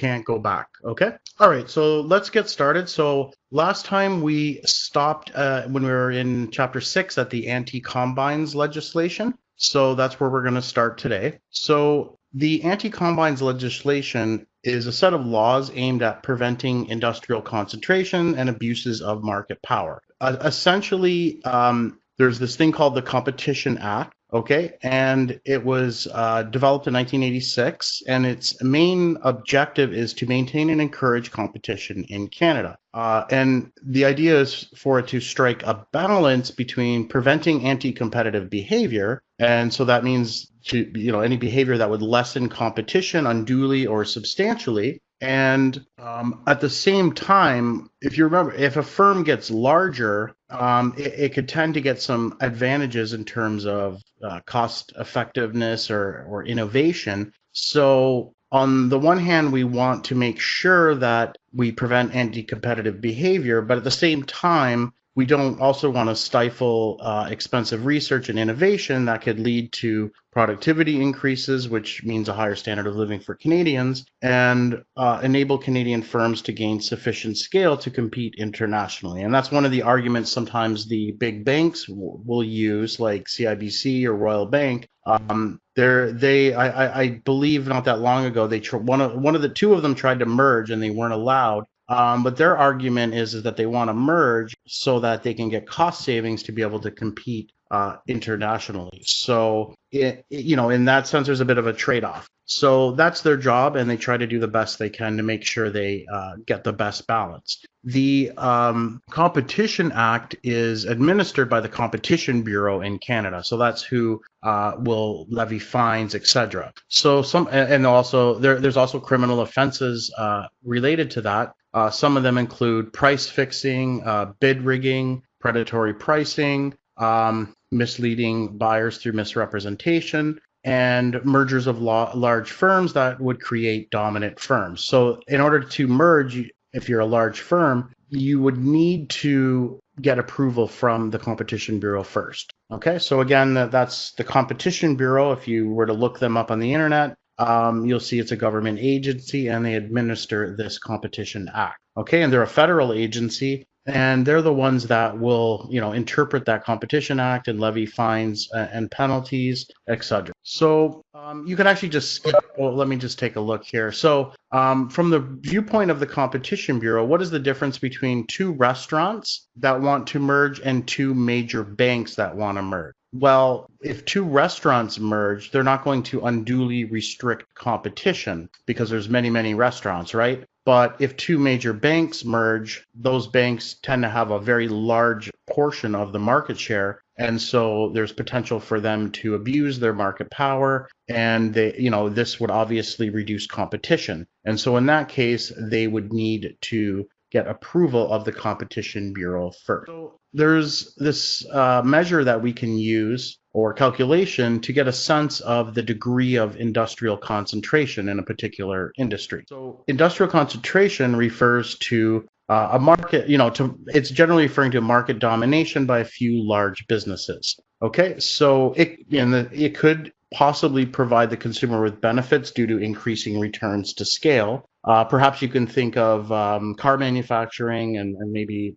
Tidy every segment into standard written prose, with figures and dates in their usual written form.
can't go back. Okay. All right. So let's get started. So last time we stopped when we were in Chapter 6 at the anti-combines legislation. So that's where we're going to start today. So the anti-combines legislation is a set of laws aimed at preventing industrial concentration and abuses of market power. Essentially, there's this thing called the Competition Act. Okay, and it was developed in 1986, and its main objective is to maintain and encourage competition in Canada. And the idea is for it to strike a balance between preventing anti-competitive behavior, and so that means any behavior that would lessen competition unduly or substantially. And at the same time, if you remember, if a firm gets larger, it could tend to get some advantages in terms of cost effectiveness or innovation. So on the one hand, we want to make sure that we prevent anti-competitive behavior, but at the same time, we don't also want to stifle expensive research and innovation that could lead to productivity increases, which means a higher standard of living for Canadians, and enable Canadian firms to gain sufficient scale to compete internationally. And that's one of the arguments sometimes the big banks will use, like CIBC or Royal Bank. I believe not that long ago, two of them tried to merge and they weren't allowed. But their argument is that they want to merge so that they can get cost savings to be able to compete internationally. So, in that sense, there's a bit of a trade-off. So that's their job, and they try to do the best they can to make sure they get the best balance. The Competition Act is administered by the Competition Bureau in Canada. So that's who will levy fines, etc. So there's also criminal offenses related to that. Some of them include price fixing, bid rigging, predatory pricing, misleading buyers through misrepresentation, and mergers of large firms that would create dominant firms. So in order to merge, if you're a large firm, you would need to get approval from the Competition Bureau first. Okay, so again, that's the Competition Bureau. If you were to look them up on the internet, you'll see it's a government agency and they administer this Competition Act. Okay, and they're a federal agency, and they're the ones that will, interpret that Competition Act and levy fines and penalties, etc. So you can actually just skip. Well, let me just take a look here. So from the viewpoint of the Competition Bureau, what is the difference between two restaurants that want to merge and two major banks that want to merge? Well, if two restaurants merge, they're not going to unduly restrict competition because there's many, many restaurants, right? But if two major banks merge, those banks tend to have a very large portion of the market share. And so there's potential for them to abuse their market power. And this would obviously reduce competition. And so in that case, they would need to get approval of the Competition Bureau first. So there's this measure that we can use or calculation to get a sense of the degree of industrial concentration in a particular industry. So industrial concentration refers to a market, it's generally referring to market domination by a few large businesses. Okay, so it could possibly provide the consumer with benefits due to increasing returns to scale. Perhaps you can think of car manufacturing and maybe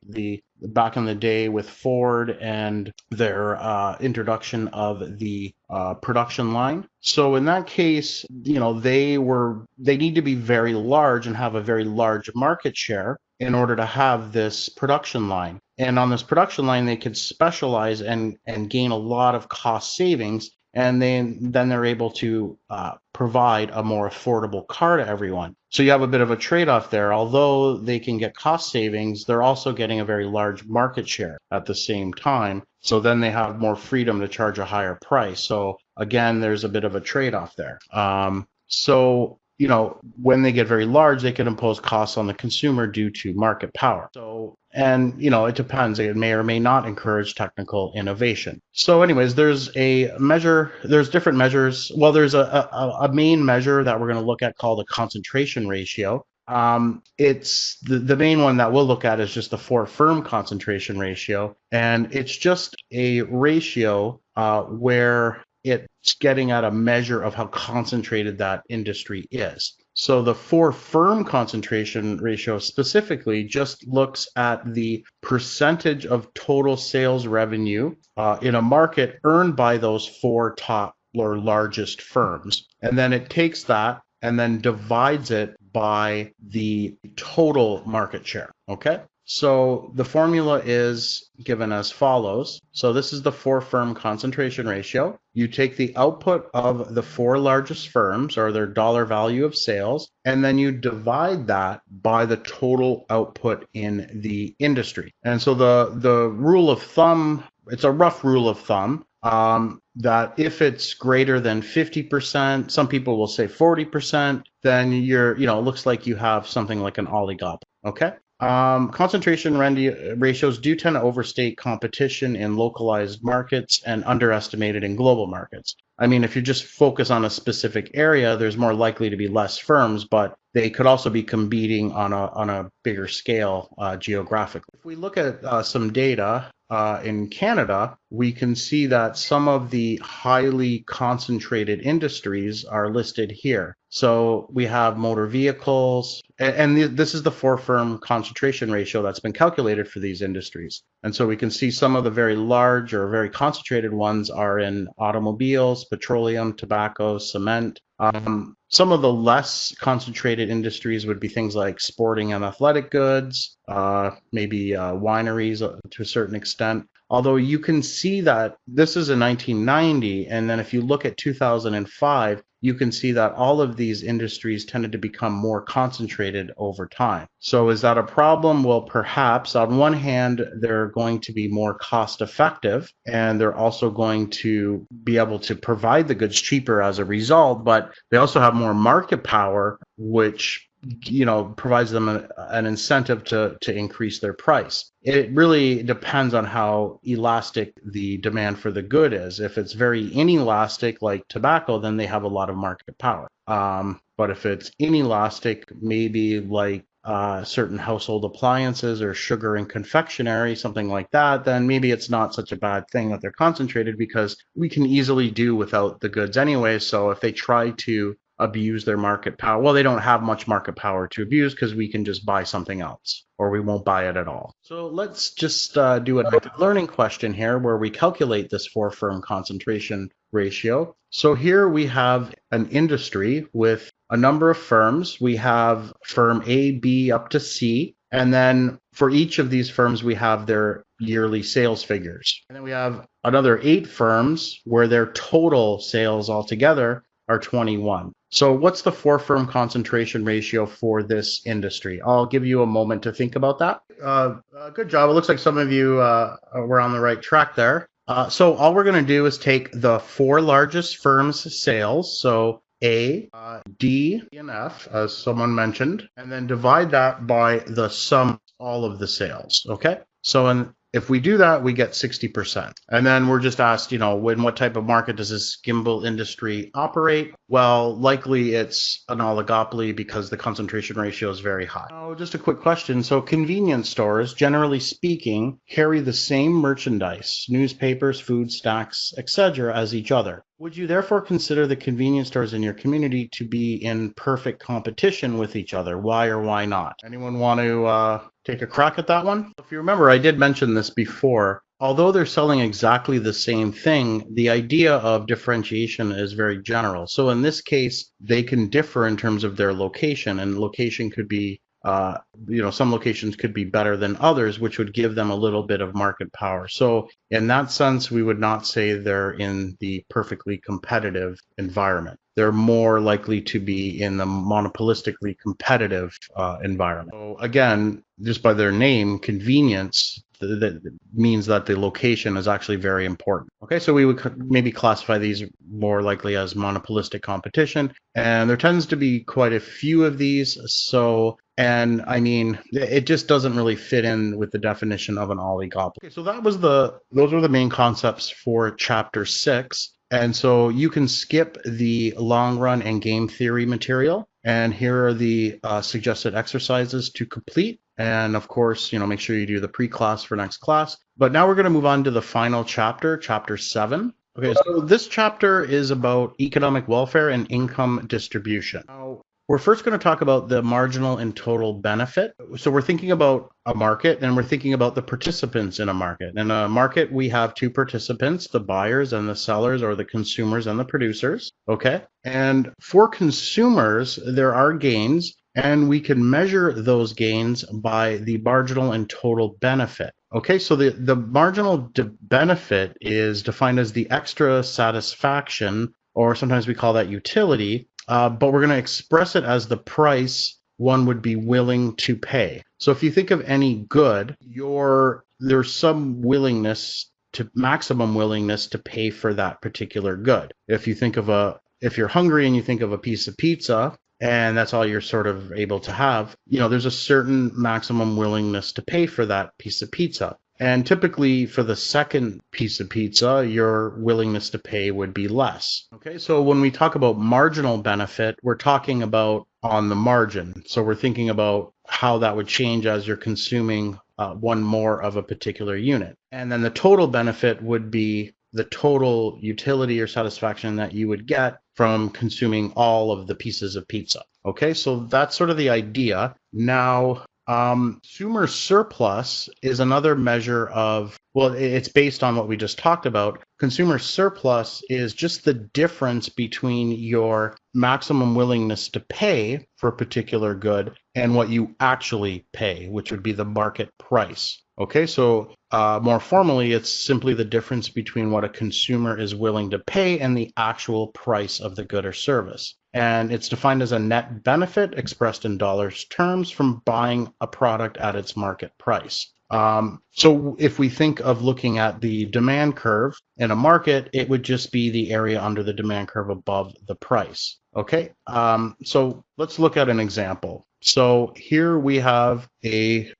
back in the day with Ford and their introduction of the production line. So in that case, they need to be very large and have a very large market share in order to have this production line. And on this production line, they could specialize and gain a lot of cost savings. And then they're able to provide a more affordable car to everyone. So you have a bit of a trade-off there. Although they can get cost savings, they're also getting a very large market share at the same time. So then they have more freedom to charge a higher price. So again, there's a bit of a trade-off there. When they get very large, they can impose costs on the consumer due to market power. It depends. It may or may not encourage technical innovation. So anyways, there's different measures. Well, there's a main measure that we're going to look at called the concentration ratio. It's the main one that we'll look at is just the four-firm concentration ratio. And it's just a ratio where it's getting at a measure of how concentrated that industry is. So the four firm concentration ratio specifically just looks at the percentage of total sales revenue in a market earned by those four top or largest firms. And then it takes that and then divides it by the total market share. Okay. So the formula is given as follows. So this is the four firm concentration ratio. You take the output of the four largest firms or their dollar value of sales, and then you divide that by the total output in the industry. And so the rule of thumb, it's a rough rule of thumb, that if it's greater than 50%, some people will say 40%, then it looks like you have something like an oligopoly. Okay. Concentration ratios do tend to overstate competition in localized markets and underestimate it in global markets. I mean, if you just focus on a specific area, there's more likely to be less firms, but they could also be competing on a bigger scale geographically. If we look at some data in Canada, we can see that some of the highly concentrated industries are listed here. So we have motor vehicles, and this is the four firm concentration ratio that's been calculated for these industries. And so we can see some of the very large or very concentrated ones are in automobiles, petroleum, tobacco, cement. Some of the less concentrated industries would be things like sporting and athletic goods, maybe wineries to a certain extent. Although you can see that this is in 1990, and then if you look at 2005, you can see that all of these industries tended to become more concentrated over time. So is that a problem? Well, perhaps. On one hand, they're going to be more cost effective, and they're also going to be able to provide the goods cheaper as a result, but they also have more market power, which provides them an incentive to increase their price. It really depends on how elastic the demand for the good is. If it's very inelastic, like tobacco, then they have a lot of market power. But if it's inelastic, maybe like certain household appliances or sugar and confectionery, something like that, then maybe it's not such a bad thing that they're concentrated, because we can easily do without the goods anyway. So if they try to abuse their market power, well, they don't have much market power to abuse because we can just buy something else, or we won't buy it at all. So let's just do an active learning question here where we calculate this four firm concentration ratio. So here we have an industry with a number of firms. We have firm A, B up to C. And then for each of these firms, we have their yearly sales figures. And then we have another 8 firms where their total sales altogether are 21. So what's the four firm concentration ratio for this industry? I'll give you a moment to think about that. Good job. It looks like some of you were on the right track there. So all we're going to do is take the 4 largest firms' sales, so A, D, and F, as someone mentioned, and then divide that by the sum of all of the sales, okay? So if we do that, we get 60%. And then we're just asked, in what type of market does this gimbal industry operate? Well, likely it's an oligopoly because the concentration ratio is very high. Now, just a quick question. So convenience stores, generally speaking, carry the same merchandise, newspapers, food, snacks, etc. as each other. Would you therefore consider the convenience stores in your community to be in perfect competition with each other? Why or why not? Anyone want to take a crack at that one? If you remember, I did mention this before. Although they're selling exactly the same thing, the idea of differentiation is very general. So in this case, they can differ in terms of their location, and location could be some locations could be better than others, which would give them a little bit of market power. So in that sense, we would not say they're in the perfectly competitive environment. They're more likely to be in the monopolistically competitive environment. So again, just by their name, convenience, that means that the location is actually very important. Okay, so we would maybe classify these more likely as monopolistic competition, and there tends to be quite a few of these. So, and I mean, it just doesn't really fit in with the definition of an oligopoly. Okay, so those were the main concepts for chapter 6. And so you can skip the long run and game theory material. And here are the suggested exercises to complete. And of course, make sure you do the pre-class for next class. But now we're going to move on to the final chapter, chapter 7. Okay, so this chapter is about economic welfare and income distribution. Now, We're first going to talk about the marginal and total benefit. So we're thinking about a market and we're thinking about the participants in a market. In a market, we have two participants, the buyers and the sellers, or the consumers and the producers. Okay. And for consumers, there are gains, and we can measure those gains by the marginal and total benefit. Okay, so the marginal benefit is defined as the extra satisfaction, or sometimes we call that utility, but we're going to express it as the price one would be willing to pay. So if you think of any good, there's some maximum willingness to pay for that particular good. If you're hungry and you think of a piece of pizza, and that's all you're sort of able to have, there's a certain maximum willingness to pay for that piece of pizza. And typically for the second piece of pizza, your willingness to pay would be less. Okay, so when we talk about marginal benefit, we're talking about on the margin. So we're thinking about how that would change as you're consuming one more of a particular unit. And then the total benefit would be the total utility or satisfaction that you would get from consuming all of the pieces of pizza. Okay, so that's sort of the idea. Now, consumer surplus is another measure of, well, it's based on what we just talked about. Consumer surplus is just the difference between your maximum willingness to pay for a particular good and what you actually pay, which would be the market price. Okay, so more formally, it's simply the difference between what a consumer is willing to pay and the actual price of the good or service. And it's defined as a net benefit expressed in dollars terms from buying a product at its market price. So if we think of looking at the demand curve in a market, it would just be the area under the demand curve above the price. Okay, so let's look at an example. So here we have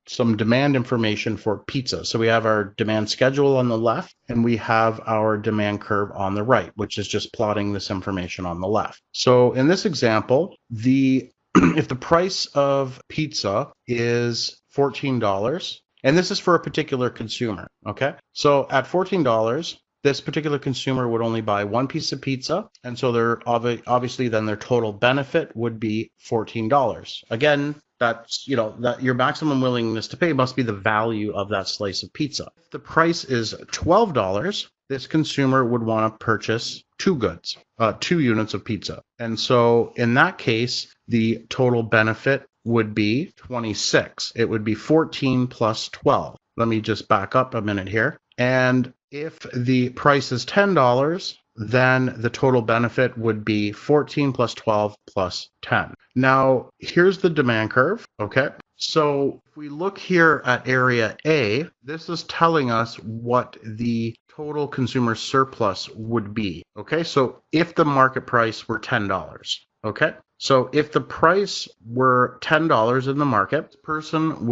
some demand information for pizza. So we have our demand schedule on the left, and we have our demand curve on the right, which is just plotting this information on the left. So in this example, if the price of pizza is $14, and this is for a particular consumer, okay? So at $14, this particular consumer would only buy one piece of pizza, and so obviously then their total benefit would be $14. Again, that's, that your maximum willingness to pay must be the value of that slice of pizza. If the price is $12, this consumer would want to purchase two units of pizza. And so in that case, the total benefit would be 26. It would be 14 plus 12. Let me just back up a minute here. And if the price is $10, then the total benefit would be 14 plus 12 plus 10. Now, here's the demand curve, okay? So if we look here at area A, this is telling us what the total consumer surplus would be, okay? So if the market price were $10, okay? So if the price were $10 in the market, the person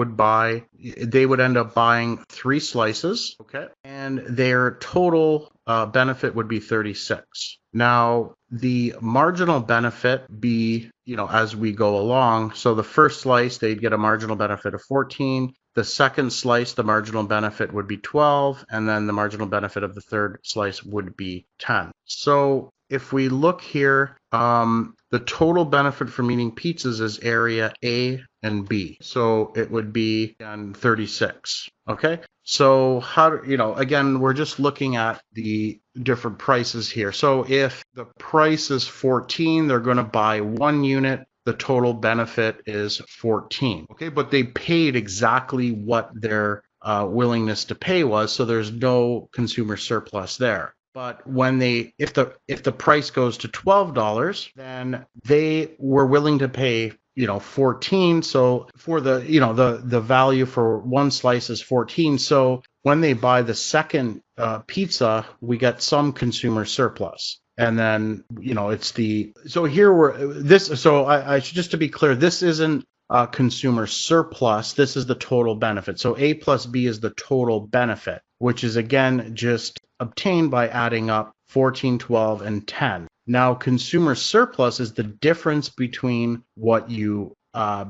they would end up buying 3 slices, okay? And their total benefit would be 36. Now, the marginal benefit be, as we go along. So the first slice, they'd get a marginal benefit of 14. The second slice, the marginal benefit would be 12. And then the marginal benefit of the third slice would be 10. So if we look here, the total benefit from eating pizzas is area A and B. So it would be 36. Okay. So again, we're just looking at the different prices here. So if the price is 14, they're going to buy 1 unit. The total benefit is 14. Okay. But they paid exactly what their willingness to pay was. So there's no consumer surplus there. But if the price goes to $12, then they were willing to pay 14. So for the value for one slice is 14. So when they buy the second pizza, we get some consumer surplus. And then it's just to be clear, this isn't consumer surplus. This is the total benefit. So A plus B is the total benefit, which is again just obtained by adding up 14, 12, and 10. Now, consumer surplus is the difference between what your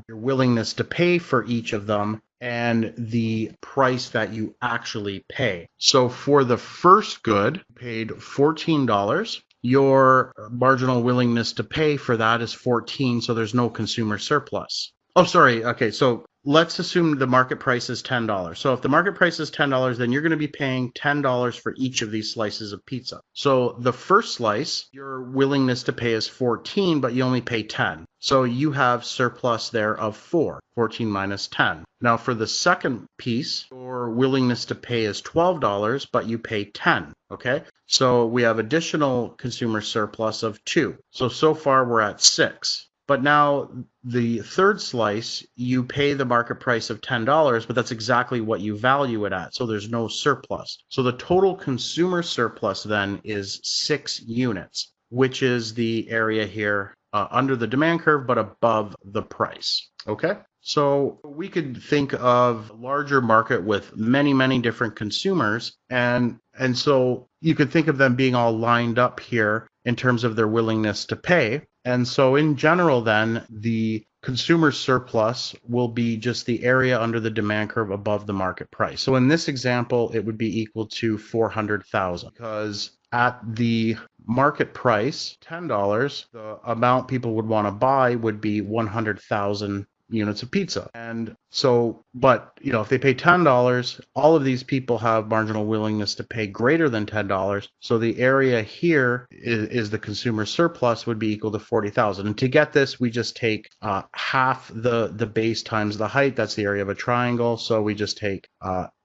willingness to pay for each of them and the price that you actually pay. So for the first good, paid $14, your marginal willingness to pay for that is 14, so there's no consumer surplus. Oh, sorry. Okay, so let's assume the market price is $10. So if the market price is $10, then you're going to be paying $10 for each of these slices of pizza. So the first slice, your willingness to pay is 14, but you only pay 10. So you have surplus there of 14 minus 10. Now for the second piece, your willingness to pay is $12, but you pay 10. Okay, so we have additional consumer surplus of 2. So far we're at 6. But now the third slice, you pay the market price of $10, but that's exactly what you value it at. So there's no surplus. So the total consumer surplus then is 6 units, which is the area here under the demand curve, but above the price. Okay. So we could think of a larger market with many, many different consumers. And so you could think of them being all lined up here in terms of their willingness to pay. And so in general, then, the consumer surplus will be just the area under the demand curve above the market price. So in this example, it would be equal to 400,000 because at the market price, $10, the amount people would want to buy would be 100,000 units of pizza. And so, but, if they pay $10, all of these people have marginal willingness to pay greater than $10. So the area here is the consumer surplus would be equal to 40,000. And to get this, we just take half the base times the height. That's the area of a triangle. So we just take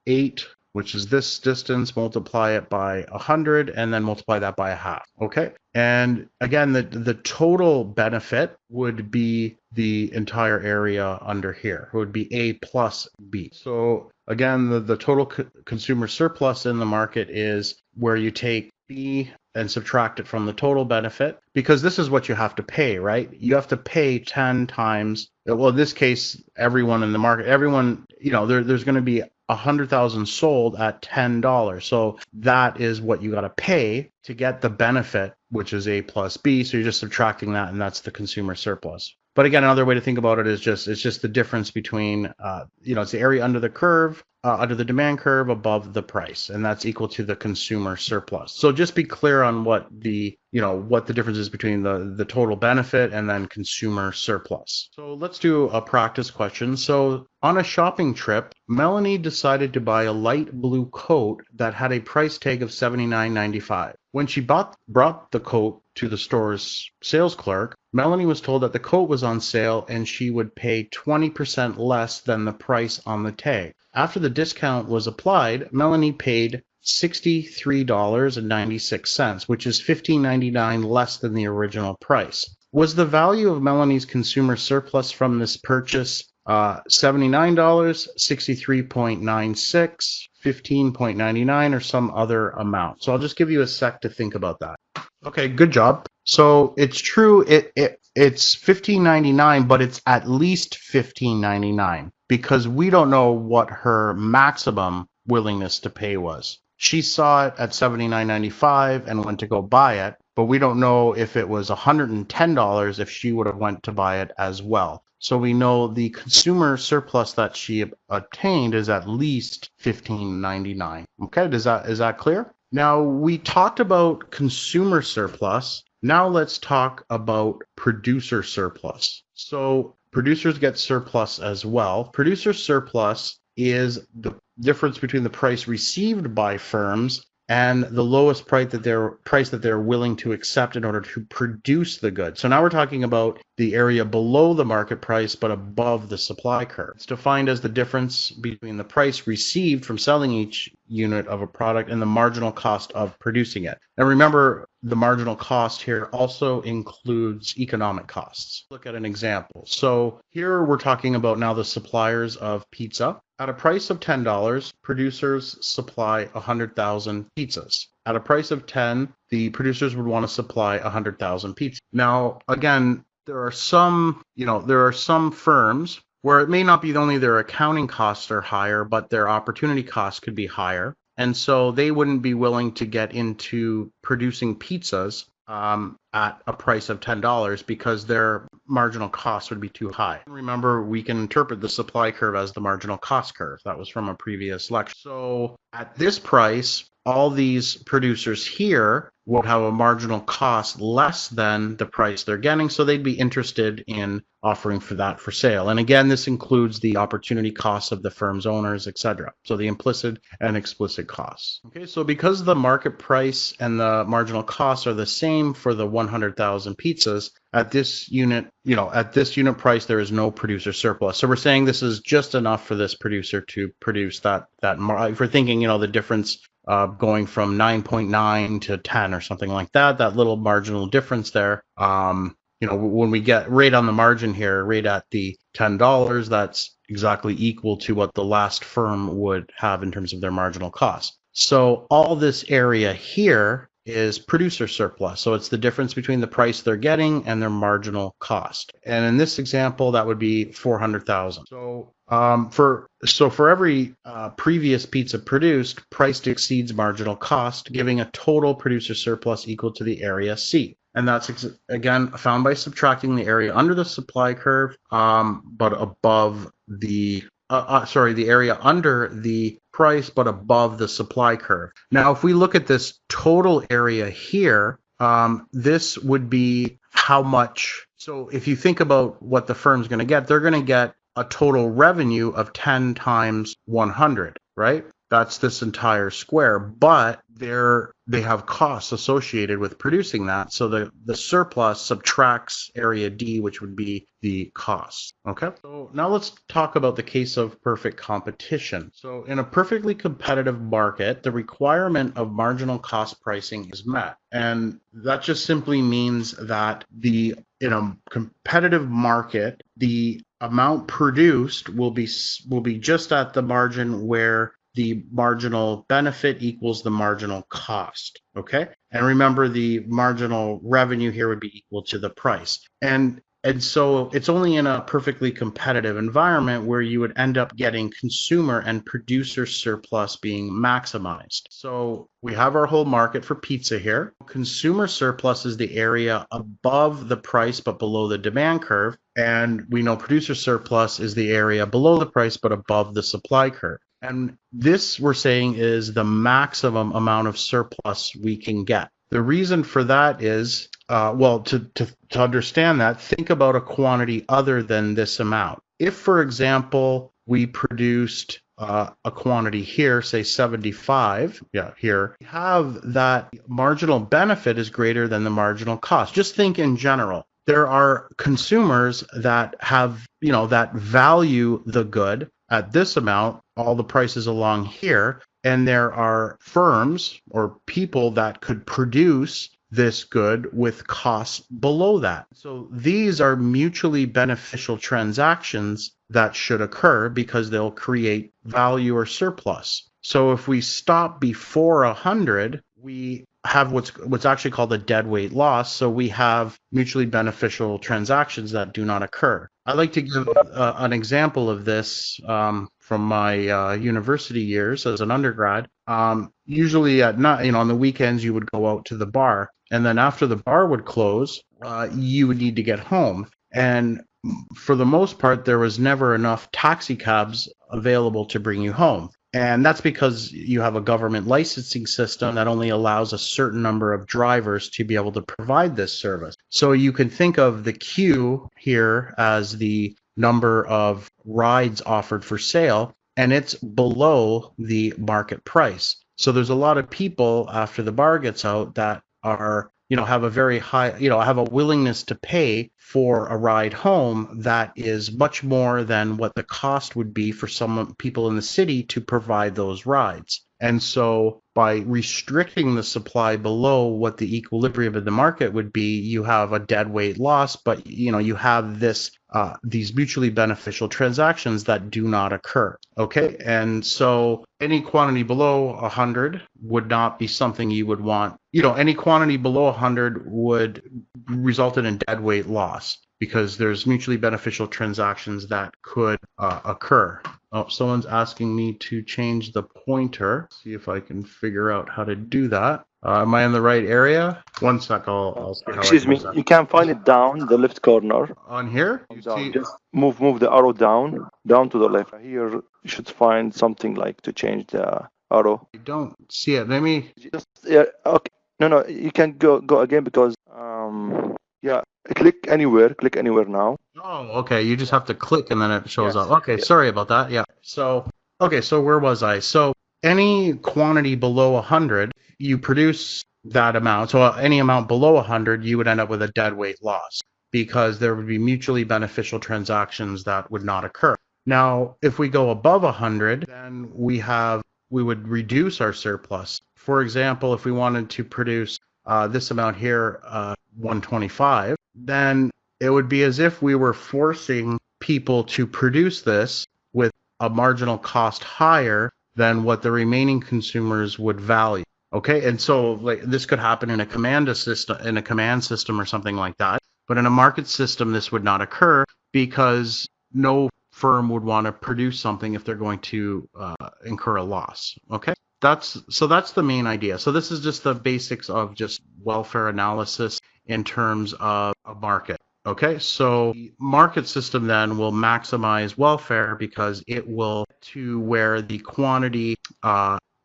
8, which is this distance, multiply it by 100, and then multiply that by a half. Okay. And again, the total benefit would be the entire area under here. It would be A plus B. So again, the total consumer surplus in the market is where you take B and subtract it from the total benefit, because this is what you have to pay, right? You have to pay 10 times, well, in this case, everyone in the market, there's going to be 100,000 sold at $10. So that is what you got to pay to get the benefit, which is A plus B. So you're just subtracting that, and that's the consumer surplus. But again, another way to think about it is it's just the difference between, it's the area under the curve, under the demand curve above the price, and that's equal to the consumer surplus. So just be clear on what the difference is between the total benefit and then consumer surplus. So let's do a practice question. So on a shopping trip, Melanie decided to buy a light blue coat that had a price tag of $79.95. When she brought the coat to the store's sales clerk, Melanie was told that the coat was on sale and she would pay 20% less than the price on the tag. After the discount was applied, Melanie paid $63.96, which is $15.99 less than the original price. Was the value of Melanie's consumer surplus from this purchase $79, $63.96, $15.99, or some other amount? So I'll just give you a sec to think about that. Okay, good job. So it's true, it's $15.99, but it's at least $15.99 because we don't know what her maximum willingness to pay was. She saw it at $79.95 and went to go buy it, but we don't know if it was $110 if she would have went to buy it as well. So we know the consumer surplus that she obtained is at least $15.99. Okay, is that clear? Now we talked about consumer surplus. Now let's talk about producer surplus. So producers get surplus as well. Producer surplus is the difference between the price received by firms and the lowest price that they're willing to accept in order to produce the good. So now we're talking about the area below the market price but above the supply curve. It's defined as the difference between the price received from selling each unit of a product and the marginal cost of producing it. Now remember, the marginal cost here also includes economic costs. Look at an example. So here we're talking about now the suppliers of pizza. At a price of $10, producers supply 100,000 pizzas. At a price of 10, the producers would want to supply 100,000 pizzas. Now, again, there are some firms where it may not be only their accounting costs are higher, but their opportunity costs could be higher. And so they wouldn't be willing to get into producing pizzas at a price of $10 because their marginal cost would be too high. Remember, we can interpret the supply curve as the marginal cost curve. That was from a previous lecture. So at this price, all these producers here would have a marginal cost less than the price they're getting, so they'd be interested in offering for that for sale. And again, this includes the opportunity costs of the firm's owners, etc. So the implicit and explicit costs. Okay, so because the market price and the marginal costs are the same for the 100,000 pizzas, at this unit, at this unit price, there is no producer surplus. So we're saying this is just enough for this producer to produce that. If we're thinking, the difference going from 9.9 to 10 or something like that, that little marginal difference there. When we get right on the margin here, right at the $10, that's exactly equal to what the last firm would have in terms of their marginal cost. So all this area here is producer surplus. So it's the difference between the price they're getting and their marginal cost. And in this example, that would be 400,000. So for every previous pizza produced, price exceeds marginal cost, giving a total producer surplus equal to the area C. And that's, again, found by subtracting the area under the supply curve, but above the, the area under the price, but above the supply curve. Now, if we look at this total area here, this would be how much. So if you think about what the firm's going to get, they're going to get a total revenue of 10 times 100, right? That's this entire square, but they have costs associated with producing that. So the surplus subtracts area D, which would be the cost. Okay. So now let's talk about the case of perfect competition. So in a perfectly competitive market, the requirement of marginal cost pricing is met. And that just simply means that in a competitive market, the amount produced will be just at the margin where the marginal benefit equals the marginal cost, okay? And remember, the marginal revenue here would be equal to the price. And so it's only in a perfectly competitive environment where you would end up getting consumer and producer surplus being maximized. So we have our whole market for pizza here. Consumer surplus is the area above the price but below the demand curve. And we know producer surplus is the area below the price but above the supply curve. And this, we're saying, is the maximum amount of surplus we can get. The reason for that is, to understand that, think about a quantity other than this amount. If, for example, we produced a quantity here, say 75, here, we have that marginal benefit is greater than the marginal cost. Just think in general. There are consumers that have, that value the good at this amount, all the prices along here, and there are firms or people that could produce this good with costs below that. So these are mutually beneficial transactions that should occur because they'll create value or surplus. So if we stop before 100, we have what's actually called a deadweight loss. So we have mutually beneficial transactions that do not occur. I'd like to give an example of this from my university years as an undergrad. Usually at night, on the weekends, you would go out to the bar, and then after the bar would close, you would need to get home. And for the most part, there was never enough taxi cabs available to bring you home. And that's because you have a government licensing system that only allows a certain number of drivers to be able to provide this service. So you can think of the queue here as the number of rides offered for sale, and it's below the market price. So there's a lot of people after the bar gets out that are, have a very high, have a willingness to pay for a ride home that is much more than what the cost would be for some people in the city to provide those rides. And so by restricting the supply below what the equilibrium of the market would be, you have a deadweight loss, but you have these mutually beneficial transactions that do not occur. Okay, and so any quantity below 100 would not be something you would want. Any quantity below 100 would result in a deadweight loss because there's mutually beneficial transactions that could occur. Oh, someone's asking me to change the pointer. See if I can figure out how to do that. Am I in the right area? One sec, I'll see how Excuse me, you can find it down the left corner. On here? You see? Just move the arrow down to the left. Here you should find something like to change the arrow. I don't see it. Let me. Just yeah. Okay. No. You can go again because yeah. Click anywhere now. Oh, okay. You just have to click and then it shows Yes. up. Okay, sorry about that. Yeah. So, okay, so where was I? So, any quantity below 100, you produce that amount. So, any amount below 100, you would end up with a dead weight loss because there would be mutually beneficial transactions that would not occur. Now, if we go above 100, then we would reduce our surplus. For example, if we wanted to produce this amount here, 125, then it would be as if we were forcing people to produce this with a marginal cost higher than what the remaining consumers would value. Okay, and so like this could happen in a command system or something like that. But in a market system, this would not occur because no firm would want to produce something if they're going to incur a loss. Okay, that's the main idea. So this is just the basics of just welfare analysis in terms of a market. Okay, so the market system then will maximize welfare because it will to where the quantity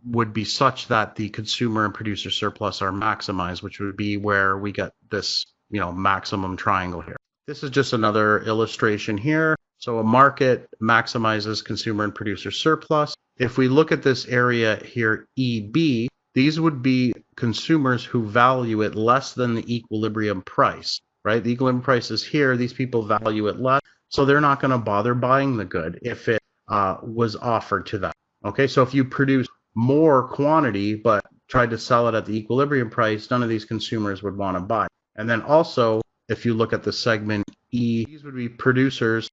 would be such that the consumer and producer surplus are maximized, which would be where we get this, maximum triangle here. This is just another illustration here. So a market maximizes consumer and producer surplus. If we look at this area here, EB, these would be consumers who value it less than the equilibrium price. Right? The equilibrium price is here. These people value it less, so they're not going to bother buying the good if it was offered to them. Okay, so if you produce more quantity but tried to sell it at the equilibrium price, none of these consumers would want to buy. And then also, if you look at the segment E, these would be producers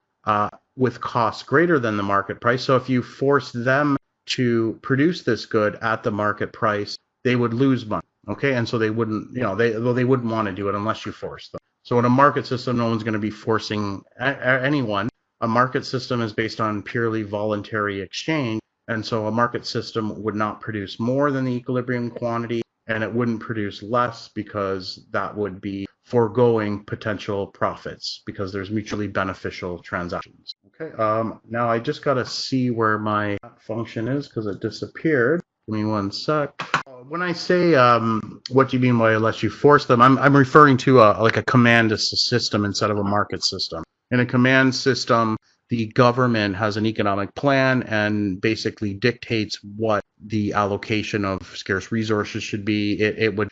with costs greater than the market price. So if you force them to produce this good at the market price, they would lose money. Okay, and so they wouldn't, they wouldn't want to do it unless you force them. So in a market system, no one's going to be forcing anyone. A market system is based on purely voluntary exchange. And so a market system would not produce more than the equilibrium quantity, and it wouldn't produce less because that would be foregoing potential profits because there's mutually beneficial transactions. Okay, now I just got to see where my function is because it disappeared. Give me one sec. When I say what do you mean by unless you force them, I'm referring to like a command system instead of a market system. In a command system, the government has an economic plan and basically dictates what the allocation of scarce resources should be. It would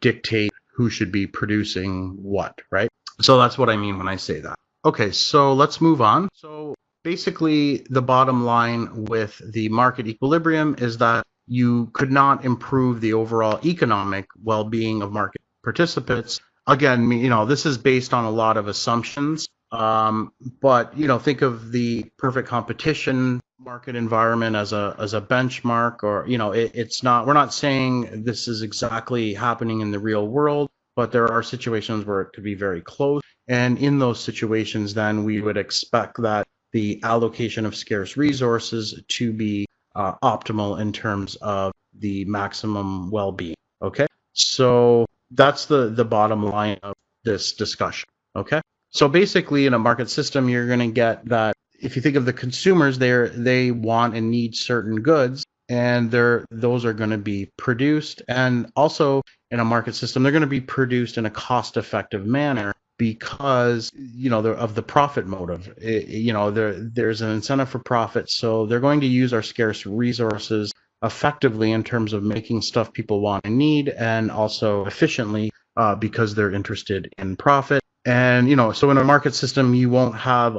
dictate who should be producing what, right? So that's what I mean when I say that. Okay, so let's move on. So basically, the bottom line with the market equilibrium is that you could not improve the overall economic well-being of market participants. Again, this is based on a lot of assumptions, but think of the perfect competition market environment as a benchmark, or it's not. We're not saying this is exactly happening in the real world, but there are situations where it could be very close, and in those situations, then we would expect that the allocation of scarce resources to be optimal in terms of the maximum well-being. Okay, so that's the bottom line of this discussion. Okay, so basically in a market system, you're going to get that if you think of the consumers, they want and need certain goods, and those are going to be produced, and also in a market system, they're going to be produced in a cost-effective manner because of the profit motive. There's an incentive for profit, so they're going to use our scarce resources effectively in terms of making stuff people want and need, and also efficiently because they're interested in profit. And so in a market system, you won't have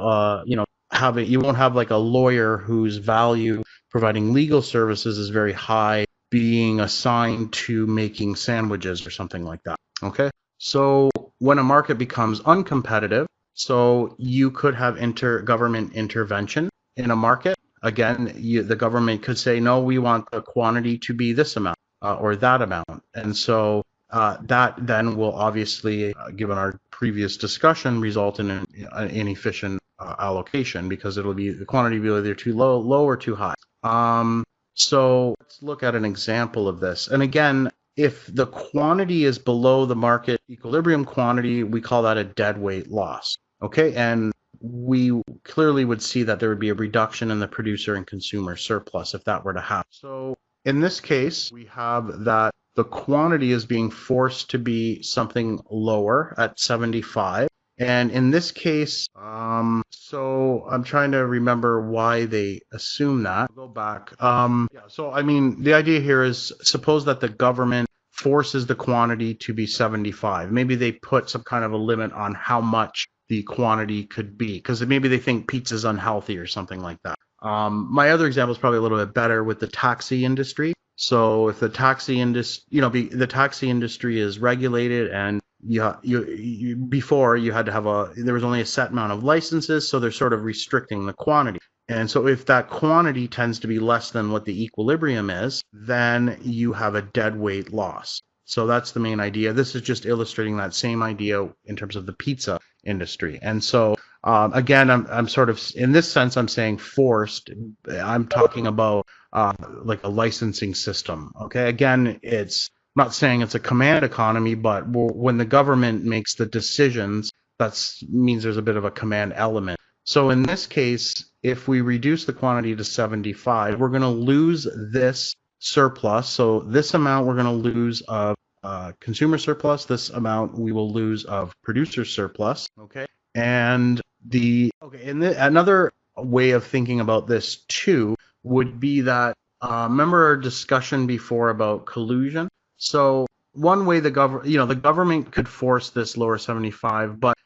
you won't have like a lawyer whose value providing legal services is very high being assigned to making sandwiches or something like that. Okay, so when a market becomes uncompetitive, so you could have government intervention in a market. Again, the government could say, no, we want the quantity to be this amount or that amount. And so that then will obviously, given our previous discussion, result in an inefficient allocation because the quantity will be either too low or too high. So let's look at an example of this. And again, if the quantity is below the market equilibrium quantity, we call that a dead weight loss. Okay, and we clearly would see that there would be a reduction in the producer and consumer surplus if that were to happen. So in this case, we have that the quantity is being forced to be something lower at 75. And in this case, so I'm trying to remember why they assume that. I'll go back. So I mean, the idea here is suppose that the government forces the quantity to be 75. Maybe they put some kind of a limit on how much the quantity could be, because maybe they think pizza's unhealthy or something like that. My other example is probably a little bit better with the taxi industry. So if the taxi industry, the taxi industry is regulated, and before you had to have there was only a set amount of licenses, so they're sort of restricting the quantity. And so if that quantity tends to be less than what the equilibrium is, then you have a deadweight loss. So that's the main idea. This is just illustrating that same idea in terms of the pizza industry. And so again, I'm sort of, in this sense, I'm saying forced. I'm talking about like a licensing system. Okay, again, I'm not saying it's a command economy, but when the government makes the decisions, that means there's a bit of a command element. So in this case, if we reduce the quantity to 75, we're going to lose this surplus. So this amount we're going to lose of consumer surplus. This amount we will lose of producer surplus. Okay, and another way of thinking about this too would be that remember our discussion before about collusion. So one way the government could force this lower 75, but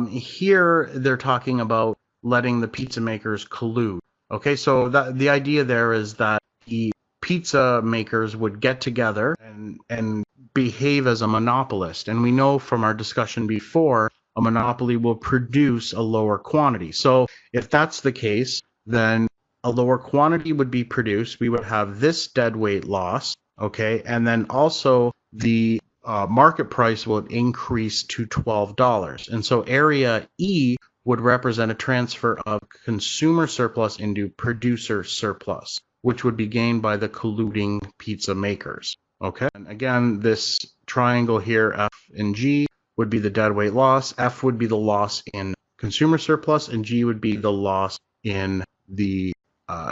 here they're talking about letting the pizza makers collude. Okay, so the idea there is that the pizza makers would get together and behave as a monopolist. And we know from our discussion before, a monopoly will produce a lower quantity. So if that's the case, then a lower quantity would be produced. We would have this deadweight loss, okay? And then also the market price will increase to $12. And so area E would represent a transfer of consumer surplus into producer surplus, which would be gained by the colluding pizza makers. Okay, and again, this triangle here, F and G, would be the deadweight loss. F would be the loss in consumer surplus, and G would be the loss in the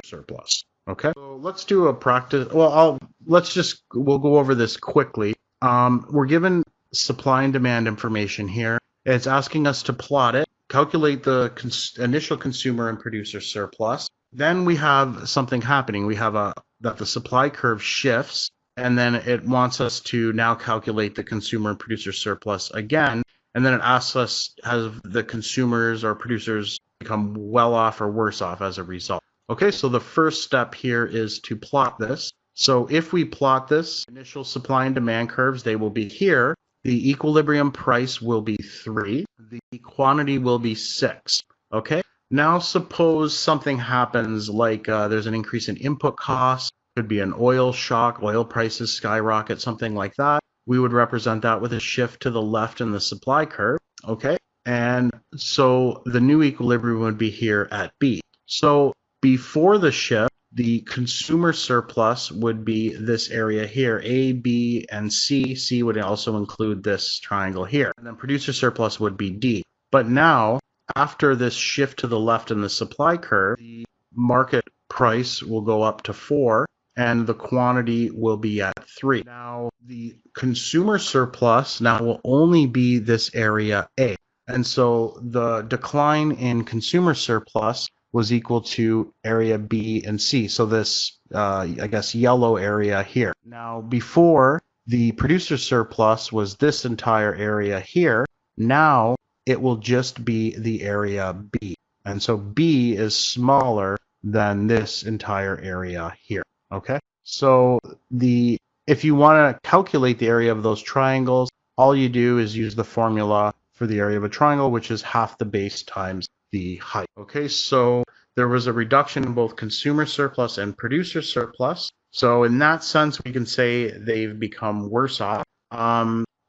surplus. Okay, so let's do a practice. Well, we'll go over this quickly. We're given supply and demand information here. It's asking us to plot it, calculate the initial consumer and producer surplus. Then we have something happening. We have that the supply curve shifts, and then it wants us to now calculate the consumer and producer surplus again. And then it asks us, have the consumers or producers become well off or worse off as a result? Okay, so the first step here is to plot this. So if we plot this, initial supply and demand curves, they will be here. The equilibrium price will be 3. The quantity will be 6. Okay, now suppose something happens like there's an increase in input costs. Could be an oil shock, oil prices skyrocket, something like that. We would represent that with a shift to the left in the supply curve, okay? And so the new equilibrium would be here at B. So before the shift, the consumer surplus would be this area here, A, B, and C. C would also include this triangle here. And then producer surplus would be D. But now, after this shift to the left in the supply curve, the market price will go up to 4. And the quantity will be at 3. Now, the consumer surplus now will only be this area A. And so the decline in consumer surplus was equal to area B and C. So this, I guess, yellow area here. Now, before, the producer surplus was this entire area here. Now, it will just be the area B. And so B is smaller than this entire area here. Okay, so if you want to calculate the area of those triangles, all you do is use the formula for the area of a triangle, which is half the base times the height. Okay, so there was a reduction in both consumer surplus and producer surplus. So in that sense, we can say they've become worse off.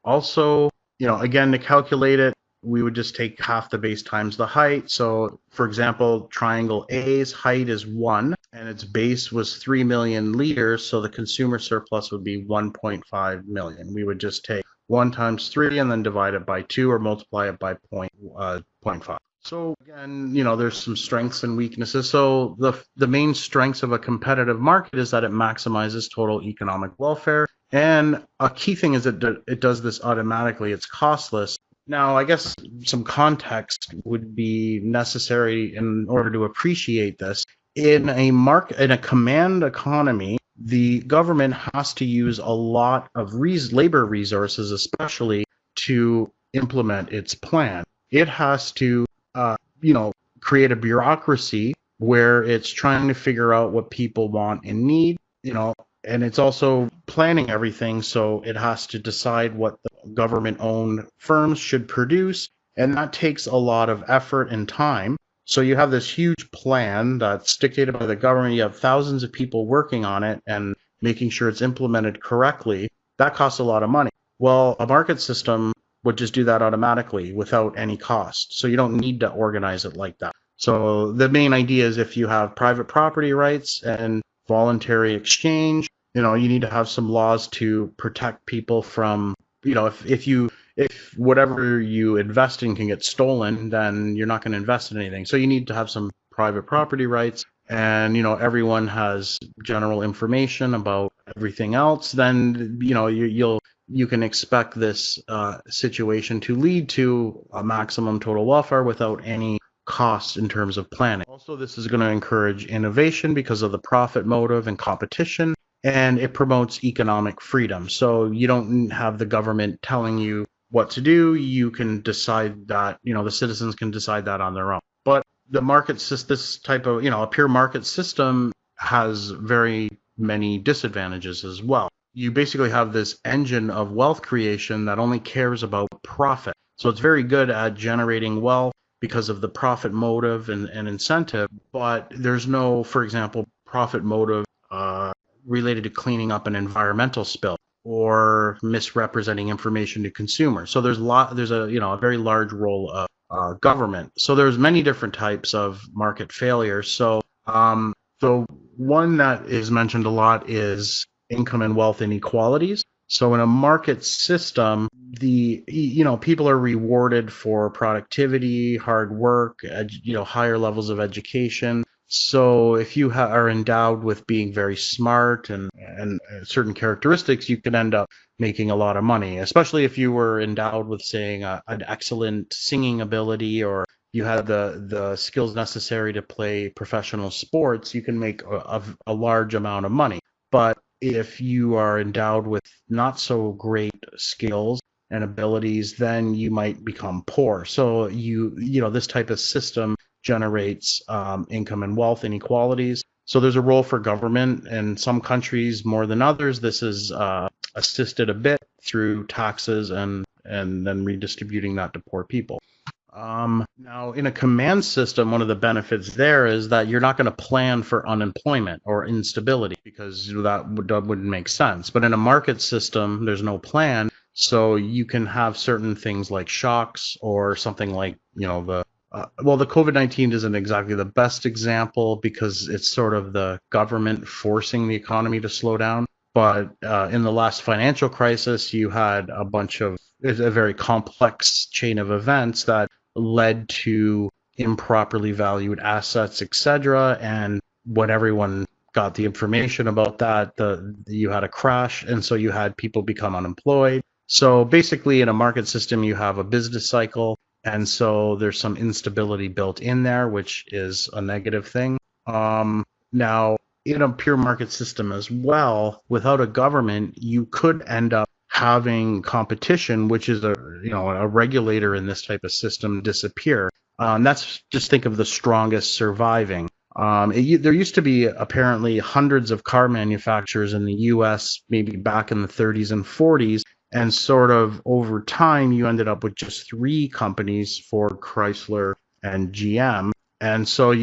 Also, again, to calculate it, we would just take half the base times the height. So, for example, triangle A's height is 1, and its base was 3 million liters, so the consumer surplus would be 1.5 million. We would just take 1 times 3 and then divide it by 2 or multiply it by 0.5. So again, there's some strengths and weaknesses. So the main strengths of a competitive market is that it maximizes total economic welfare. And a key thing is that it does this automatically. It's costless. Now, I guess some context would be necessary in order to appreciate this. In a command economy, the government has to use a lot of labor resources, especially to implement its plan. It has to create a bureaucracy where it's trying to figure out what people want and need, and it's also planning everything. So it has to decide what the government-owned firms should produce, and that takes a lot of effort and time. So you have this huge plan that's dictated by the government. You have thousands of people working on it and making sure it's implemented correctly. That costs a lot of money. Well, a market system would just do that automatically without any cost. So you don't need to organize it like that. So the main idea is if you have private property rights and voluntary exchange, you need to have some laws to protect people from, if whatever you invest in can get stolen, then you're not going to invest in anything. So you need to have some private property rights, and everyone has general information about everything else. Then you can expect this situation to lead to a maximum total welfare without any costs in terms of planning. Also, this is going to encourage innovation because of the profit motive and competition, and it promotes economic freedom. So you don't have the government telling you what to do. You can decide that, the citizens can decide that on their own. But the market system, this type of, a pure market system has very many disadvantages as well. You basically have this engine of wealth creation that only cares about profit. So it's very good at generating wealth because of the profit motive and incentive, but there's no, for example, profit motive related to cleaning up an environmental spill or misrepresenting information to consumers. So there's a very large role of government. So there's many different types of market failure. So the one that is mentioned a lot is income and wealth inequalities. So in a market system, people are rewarded for productivity, hard work, higher levels of education. So if you are endowed with being very smart and certain characteristics, you can end up making a lot of money, especially if you were endowed with, saying, an excellent singing ability, or you had the skills necessary to play professional sports. You can make a large amount of money. But if you are endowed with not so great skills and abilities, then you might become poor. So this type of system generates income and wealth inequalities. So there's a role for government. In some countries more than others, this is assisted a bit through taxes and then redistributing that to poor people. Now, in a command system, one of the benefits there is that you're not going to plan for unemployment or instability, because that wouldn't make sense. But in a market system, there's no plan, so you can have certain things like shocks or something like, the COVID-19 isn't exactly the best example because it's sort of the government forcing the economy to slow down. But in the last financial crisis, you had a very complex chain of events that led to improperly valued assets, etc. And when everyone got the information about that, you had a crash, and so you had people become unemployed. So basically, in a market system, you have a business cycle, and so there's some instability built in there, which is a negative thing. Now, in a pure market system as well, without a government, you could end up having competition, which is a regulator in this type of system, disappear. That's just think of the strongest surviving. There used to be apparently hundreds of car manufacturers in the U.S. maybe back in the 30s and 40s, and sort of over time you ended up with just 3 companies, Ford, Chrysler, and GM. And so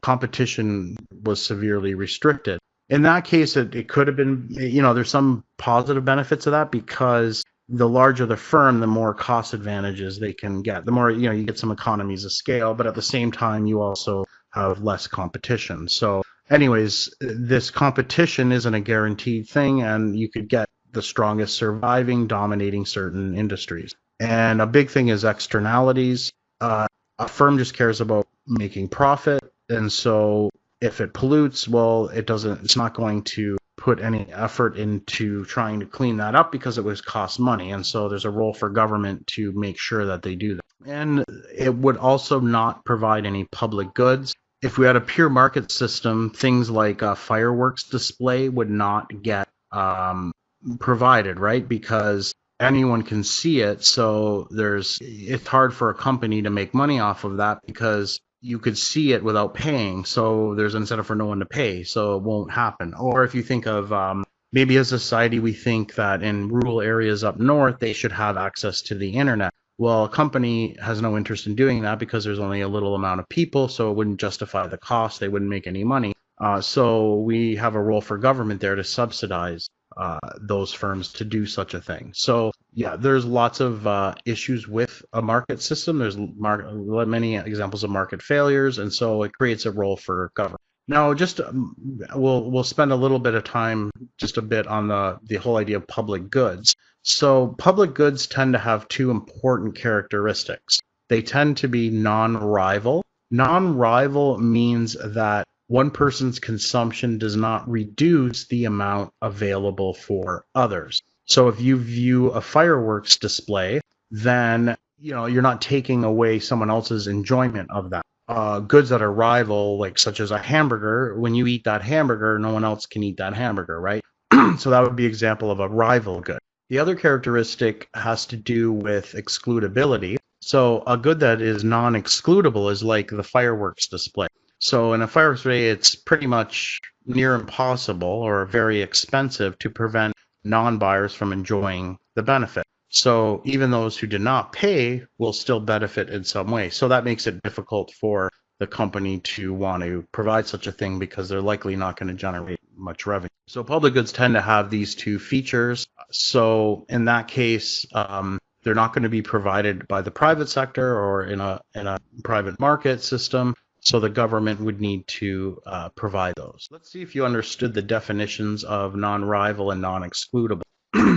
competition was severely restricted. In that case, it could have been, there's some positive benefits of that, because the larger the firm, the more cost advantages they can get. The more, you get some economies of scale, but at the same time, you also have less competition. So anyways, this competition isn't a guaranteed thing, and you could get the strongest surviving, dominating certain industries. And a big thing is externalities. a firm just cares about making profit. And so if it pollutes, well, it's not going to put any effort into trying to clean that up because it would cost money. And so there's a role for government to make sure that they do that. And it would also not provide any public goods. If we had a pure market system, things like a fireworks display would not get provided, right? Because anyone can see it. So it's hard for a company to make money off of that because you could see it without paying. So there's an incentive for no one to pay. So it won't happen. Or if you think of maybe as a society, we think that in rural areas up north, they should have access to the internet. Well, a company has no interest in doing that because there's only a little amount of people. So it wouldn't justify the cost. They wouldn't make any money. So we have a role for government there to subsidize those firms to do such a thing. So yeah, there's lots of issues with a market system. There's many examples of market failures, and so it creates a role for government. Now, just we'll spend a little bit of time, just a bit on the whole idea of public goods. So public goods tend to have two important characteristics. They tend to be non-rival. Non-rival means that one person's consumption does not reduce the amount available for others. So if you view a fireworks display, then you're not taking away someone else's enjoyment of that. Goods that are rival, like such as a hamburger, when you eat that hamburger, no one else can eat that hamburger, right? So that would be an example of a rival good. The other characteristic has to do with excludability. So a good that is non-excludable is like the fireworks display. So in a fireworks display, it's pretty much near impossible or very expensive to prevent non-buyers from enjoying the benefit. So even those who did not pay will still benefit in some way. So that makes it difficult for the company to want to provide such a thing because they're likely not going to generate much revenue. So public goods tend to have these two features. So in that case, they're not going to be provided by the private sector or in a private market system. So the government would need to provide those. Let's see if you understood the definitions of non-rival and non-excludable.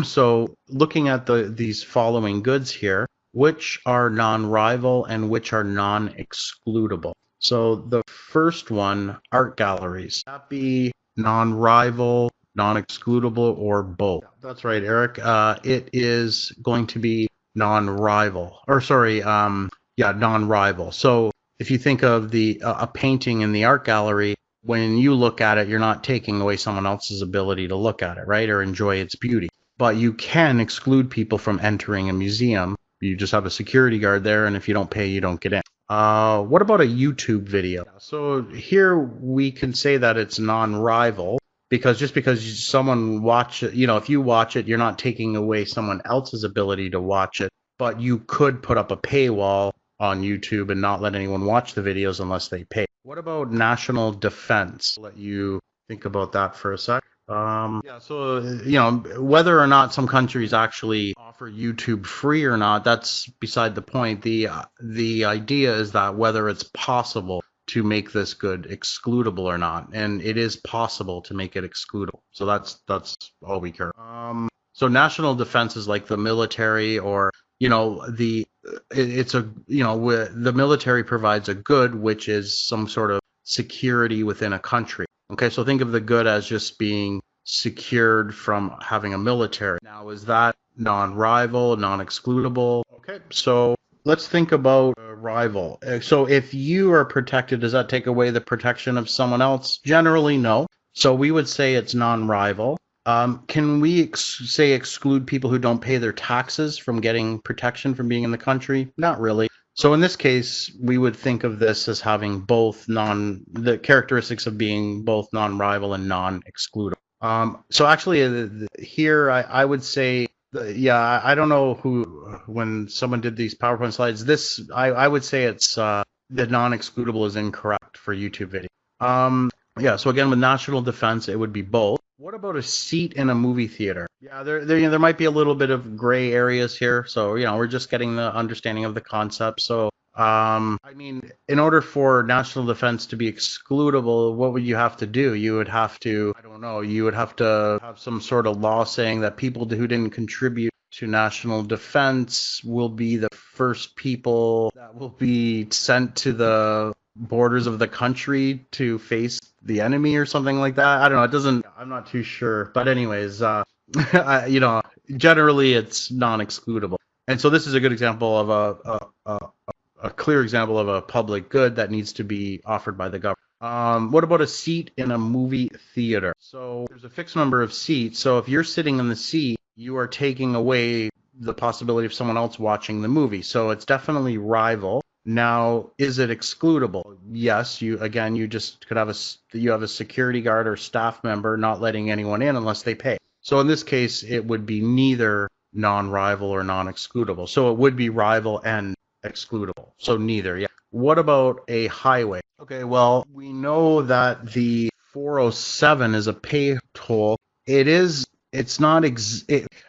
So looking at these following goods here, which are non-rival and which are non-excludable. So the first one, art galleries. That be non-rival, non-excludable, or both? That's right, Eric. It is going to be non-rival. Or sorry, non-rival. So if you think of a painting in the art gallery, when you look at it, you're not taking away someone else's ability to look at it, right, or enjoy its beauty. But you can exclude people from entering a museum. You just have a security guard there, and if you don't pay, you don't get in. What about a YouTube video? So here we can say that it's non-rival because just because someone watch it, if you watch it, you're not taking away someone else's ability to watch it, but you could put up a paywall on YouTube and not let anyone watch the videos unless they pay. What about national defense? I'll let you think about that for a sec. So whether or not some countries actually offer YouTube free or not, that's beside the point. The idea is that whether it's possible to make this good excludable or not, and it is possible to make it excludable. So that's all we care. So national defense is like the military, or the military provides a good, which is some sort of security within a country. Okay, so think of the good as just being secured from having a military. Now, is that non-rival, non-excludable? Okay, so let's think about a rival. So if you are protected, does that take away the protection of someone else? Generally, no. So we would say it's non-rival. Can we say exclude people who don't pay their taxes from getting protection from being in the country? Not really. So in this case, we would think of this as having both the characteristics of being both non-rival and non-excludable. So actually here I would say, I don't know when someone did these PowerPoint slides, I would say it's the non-excludable is incorrect for YouTube video. So again, with national defense, it would be both. What about a seat in a movie theater? Yeah, there might be a little bit of gray areas here. So, we're just getting the understanding of the concept. So, in order for national defense to be excludable, what would you have to do? You would have to, you would have to have some sort of law saying that people who didn't contribute to national defense will be the first people that will be sent to the borders of the country to face the enemy or something like that. I don't know. It doesn't. I'm not too sure. But anyways, generally it's non-excludable. And so this is a good example of a clear example of a public good that needs to be offered by the government. What about a seat in a movie theater? So there's a fixed number of seats. So if you're sitting in the seat, you are taking away the possibility of someone else watching the movie. So it's definitely rival. Now, is it excludable? Yes, you just could have a security guard or staff member not letting anyone in unless they pay. So in this case, it would be neither non-rival or non-excludable. So it would be rival and excludable. So neither. Yeah. What about a highway? Okay, well, we know that the 407 is a pay toll. It's not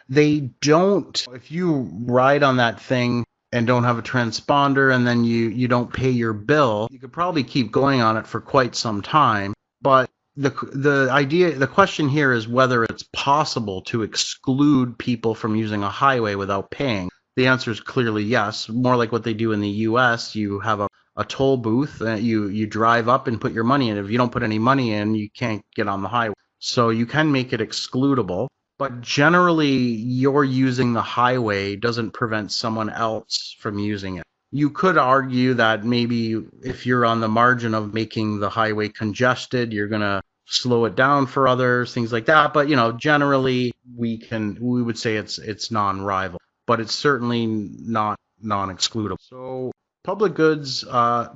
they don't, if you ride on that thing and don't have a transponder and then you don't pay your bill, you could probably keep going on it for quite some time. But the question here is whether it's possible to exclude people from using a highway without paying. The answer is clearly yes. More like what they do in the US. You have a toll booth, you drive up and put your money in. If you don't put any money in, you can't get on the highway. So you can make it excludable. But generally, your using the highway doesn't prevent someone else from using it. You could argue that maybe if you're on the margin of making the highway congested, you're going to slow it down for others, things like that. But, generally we would say it's non-rival, but it's certainly not non-excludable. So public goods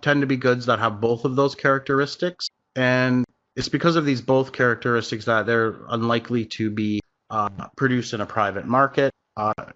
tend to be goods that have both of those characteristics. And it's because of these both characteristics that they're unlikely to be produced in a private market.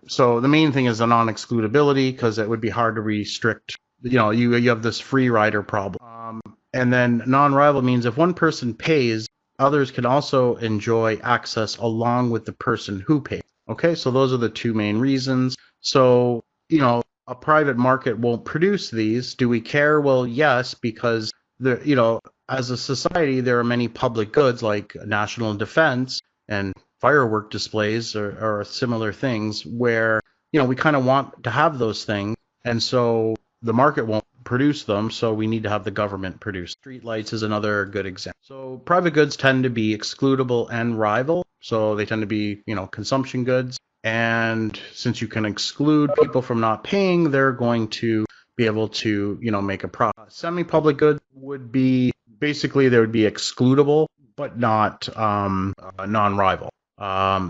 So the main thing is the non-excludability, because it would be hard to restrict. You have this free rider problem. And then non-rival means if one person pays, others can also enjoy access along with the person who pays. Okay, so those are the two main reasons. So, a private market won't produce these. Do we care? Well, yes, because as a society, there are many public goods like national defense and firework displays or similar things where, we kind of want to have those things. And so the market won't produce them. So we need to have the government produce. Street lights is another good example. So private goods tend to be excludable and rival. So they tend to be, consumption goods. And since you can exclude people from not paying, they're going to be able to, make a profit. Semi-public goods would be, basically, they would be excludable, but not non-rival.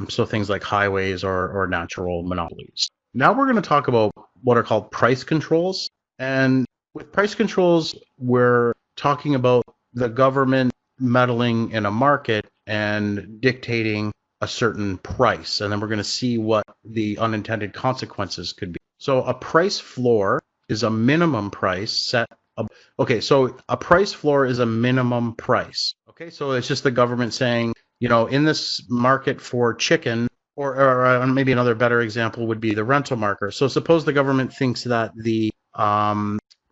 So things like highways or natural monopolies. Now we're going to talk about what are called price controls. And with price controls, we're talking about the government meddling in a market and dictating a certain price. And then we're going to see what the unintended consequences could be. So a price floor is a minimum price set. Okay, so a price floor is a minimum price. Okay, so it's just the government saying, in this market for chicken, or maybe another better example would be the rental market. So suppose the government thinks that the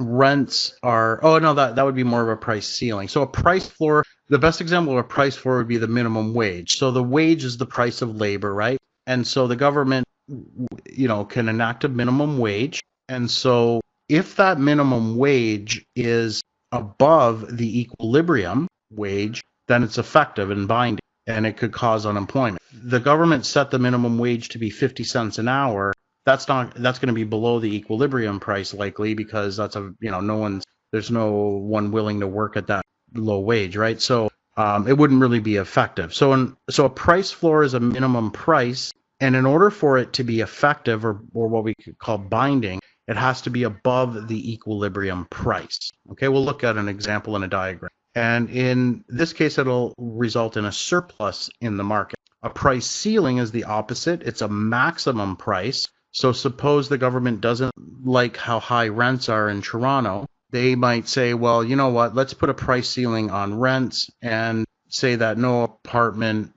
rents are, that would be more of a price ceiling. So a price floor, the best example of a price floor would be the minimum wage. So the wage is the price of labor, right? And so the government, can enact a minimum wage. And so if that minimum wage is above the equilibrium wage, then it's effective and binding, and it could cause unemployment. The government set the minimum wage to be 50 cents an hour. That's going to be below the equilibrium price likely, because there's no one willing to work at that low wage, right? So it wouldn't really be effective. So a price floor is a minimum price, and in order for it to be effective or what we could call binding, it has to be above the equilibrium price. Okay, we'll look at an example in a diagram. And in this case, it'll result in a surplus in the market. A price ceiling is the opposite. It's a maximum price. So suppose the government doesn't like how high rents are in Toronto. They might say, well, you know what, let's put a price ceiling on rents and say that no apartment,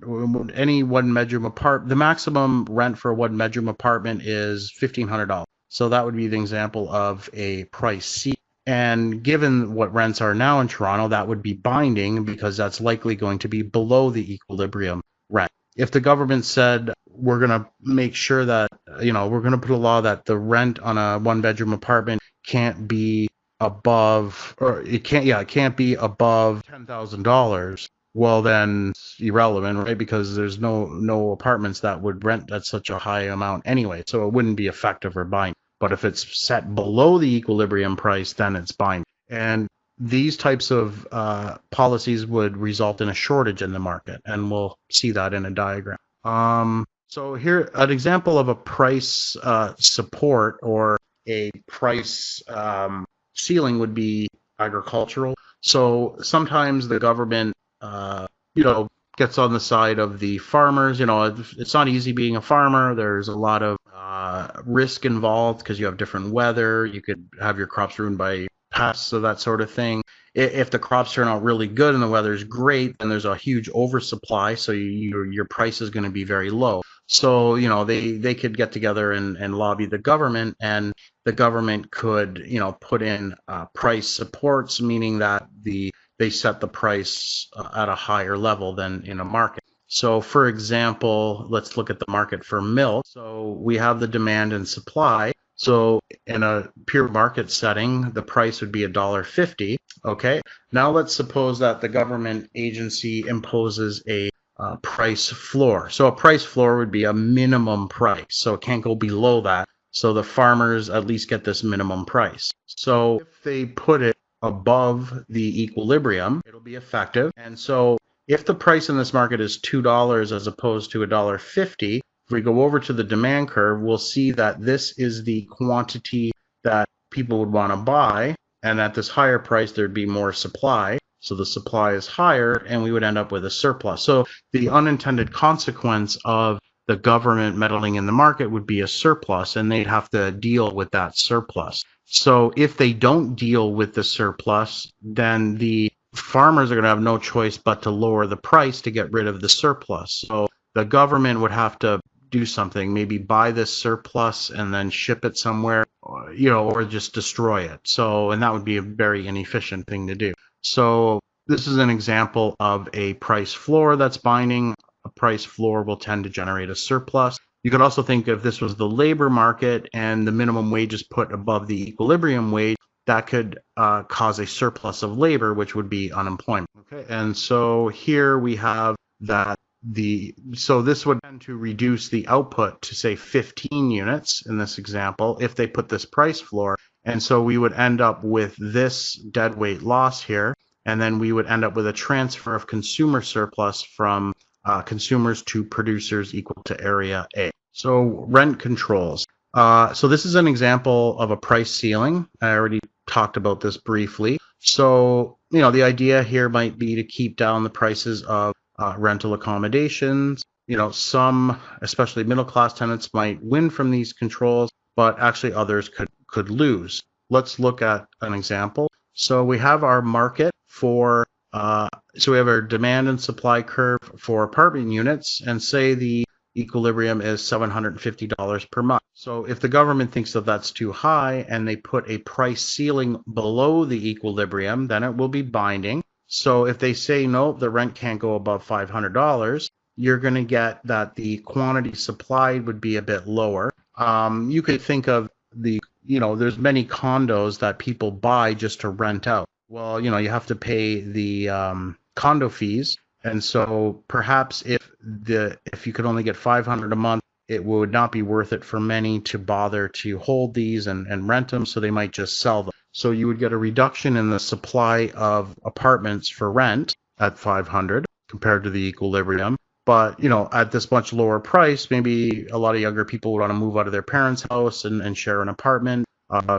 any one-bedroom apartment, the maximum rent for a one-bedroom apartment is $1,500. So that would be the example of a price ceiling. And given what rents are now in Toronto, that would be binding because that's likely going to be below the equilibrium rent. If the government said we're going to make sure that, we're going to put a law that the rent on a one-bedroom apartment can't be above, or it can't be above $10,000. Well, then it's irrelevant, right? Because there's no apartments that would rent at such a high amount anyway, so it wouldn't be effective or binding. But if it's set below the equilibrium price, then it's binding. And these types of policies would result in a shortage in the market, and we'll see that in a diagram. So here, an example of a price support or a price ceiling would be agricultural. So sometimes the government, gets on the side of the farmers. It's not easy being a farmer. There's a lot of risk involved because you have different weather. You could have your crops ruined by pests or that sort of thing. If the crops turn out really good and the weather's great, then there's a huge oversupply, so your price is going to be very low. So, they could get together and lobby the government, and the government could, put in price supports, meaning that they set the price at a higher level than in a market. So, for example, let's look at the market for milk. So we have the demand and supply. So in a pure market setting, the price would be $1.50. Okay. Now let's suppose that the government agency imposes a price floor. So a price floor would be a minimum price. So it can't go below that. So the farmers at least get this minimum price. So if they put it above the equilibrium, it'll be effective. And so if the price in this market is $2 as opposed to $1.50, if we go over to the demand curve, we'll see that this is the quantity that people would want to buy. And at this higher price, there'd be more supply. So the supply is higher, and we would end up with a surplus. So the unintended consequence of the government meddling in the market would be a surplus, and they'd have to deal with that surplus. So if they don't deal with the surplus, then the farmers are going to have no choice but to lower the price to get rid of the surplus. So the government would have to do something, maybe buy this surplus and then ship it somewhere, or just destroy it. So, and that would be a very inefficient thing to do. So this is an example of a price floor that's binding. A price floor will tend to generate a surplus. You could also think if this was the labor market and the minimum wage is put above the equilibrium wage, that could cause a surplus of labor, which would be unemployment. Okay, and so here we have that so this would tend to reduce the output to say 15 units in this example if they put this price floor. And so we would end up with this deadweight loss here, and then we would end up with a transfer of consumer surplus from consumers to producers equal to area A. So rent controls. So this is an example of a price ceiling. I already talked about this briefly. So, the idea here might be to keep down the prices of rental accommodations. Some, especially middle-class tenants, might win from these controls, but actually others could lose. Let's look at an example. So we have our market for, so we have our demand and supply curve for apartment units, and say the equilibrium is $750 per month. So if the government thinks that that's too high and they put a price ceiling below the equilibrium, then it will be binding. So if they say, no, the rent can't go above $500, you're going to get that the quantity supplied would be a bit lower. You could think of there's many condos that people buy just to rent out. Well, you have to pay the condo fees. And so perhaps if you could only get $500 a month, it would not be worth it for many to bother to hold these and rent them, so they might just sell them. So you would get a reduction in the supply of apartments for rent at 500 compared to the equilibrium. But, at this much lower price, maybe a lot of younger people would want to move out of their parents' house and share an apartment.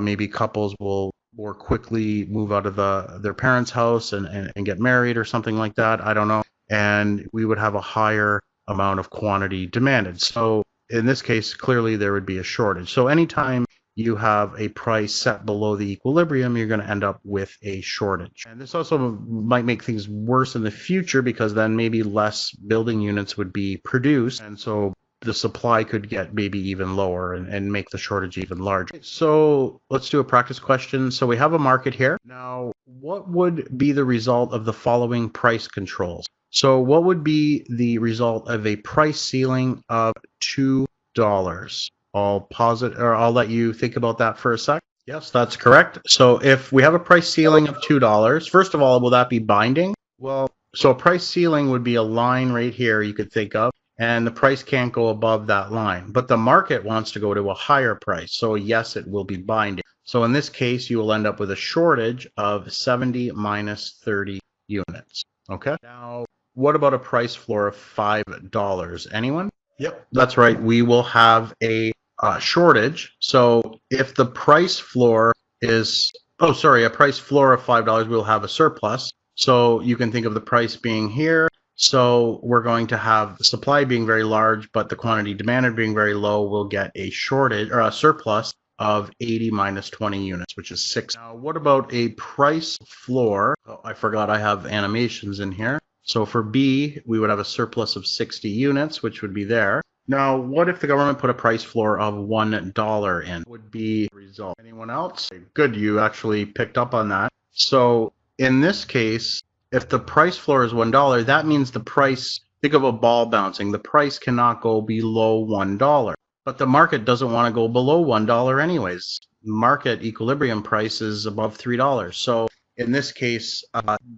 Maybe couples will more quickly move out of their parents' house and get married or something like that. I don't know. And we would have a higher amount of quantity demanded. So in this case, clearly there would be a shortage. So anytime you have a price set below the equilibrium, you're going to end up with a shortage. And this also might make things worse in the future, because then maybe less building units would be produced. And so the supply could get maybe even lower and make the shortage even larger. So let's do a practice question. So we have a market here. Now, what would be the result of the following price controls? So what would be the result of a price ceiling of $2? I'll pause it, or I'll let you think about that for a sec. Yes, that's correct. So if we have a price ceiling of $2, first of all, will that be binding? Well, so a price ceiling would be a line right here you could think of, and the price can't go above that line. But the market wants to go to a higher price. So yes, it will be binding. So in this case, you will end up with a shortage of 70 minus 30 units. Okay. Now, what about a price floor of $5? Anyone? Yep, that's right. We will have a shortage. So if the price floor is, oh, sorry, a price floor of $5, we'll have a surplus. So you can think of the price being here. So we're going to have the supply being very large, but the quantity demanded being very low. We'll get a shortage or a surplus of 80 minus 20 units, which is 6. Now, what about a price floor? Oh, I forgot I have animations in here. So for B, we would have a surplus of 60 units, which would be there. Now, what if the government put a price floor of $1 in? Would be the result. Anyone else? Good, you actually picked up on that. So in this case, if the price floor is $1, that means the price, think of a ball bouncing, the price cannot go below $1. But the market doesn't want to go below $1 anyways. Market equilibrium price is above $3. So in this case,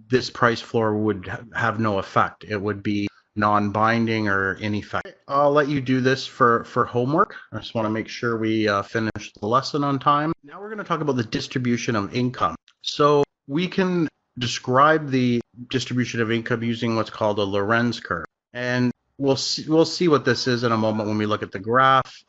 this price floor would have no effect. It would be non-binding or in effect. I'll let you do this for homework. I just want to make sure we finish the lesson on time. Now we're going to talk about the distribution of income. So we can describe the distribution of income using what's called a Lorenz curve. And we'll see what this is in a moment when we look at the graph.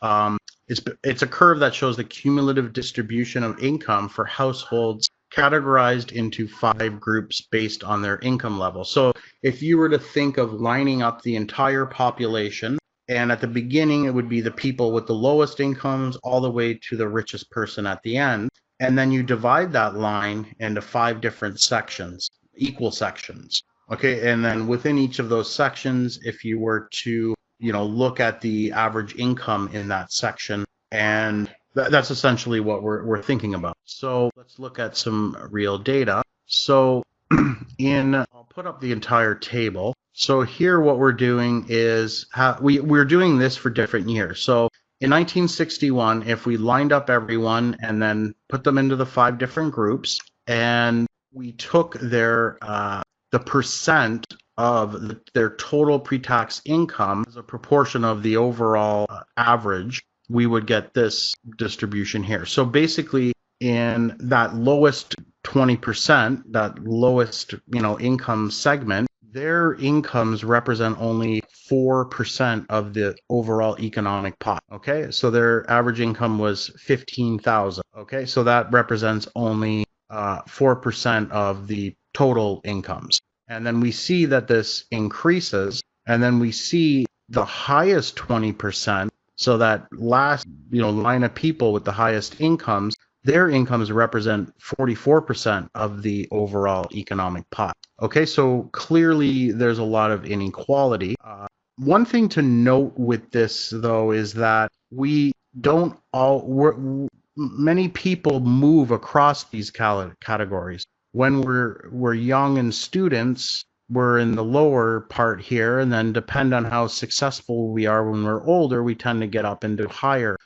It's a curve that shows the cumulative distribution of income for households categorized into 5 groups based on their income level. So if you were to think of lining up the entire population, and at the beginning it would be the people with the lowest incomes all the way to the richest person at the end, and then you divide that line into 5 different sections, equal sections. Okay, and then within each of those sections, if you were to, look at the average income in that section, and that's essentially what we're thinking about. So let's look at some real data. So I'll put up the entire table. So here what we're doing is we're doing this for different years. So in 1961, if we lined up everyone and then put them into the 5 different groups, and we took their the percent of their total pre-tax income as a proportion of the overall average, we would get this distribution here. So basically, in that lowest 20%, that lowest income segment, their incomes represent only 4% of the overall economic pot. Okay, so their average income was $15,000. Okay, so that represents only 4% of the total incomes. And then we see that this increases, and then we see the highest 20%. So that last line of people with the highest incomes, their incomes represent 44% of the overall economic pot. Okay, so clearly there's a lot of inequality. One thing to note with this, though, is that many people move across these categories. When we're young and students, we're in the lower part here, and then depend on how successful we are when we're older, we tend to get up into higher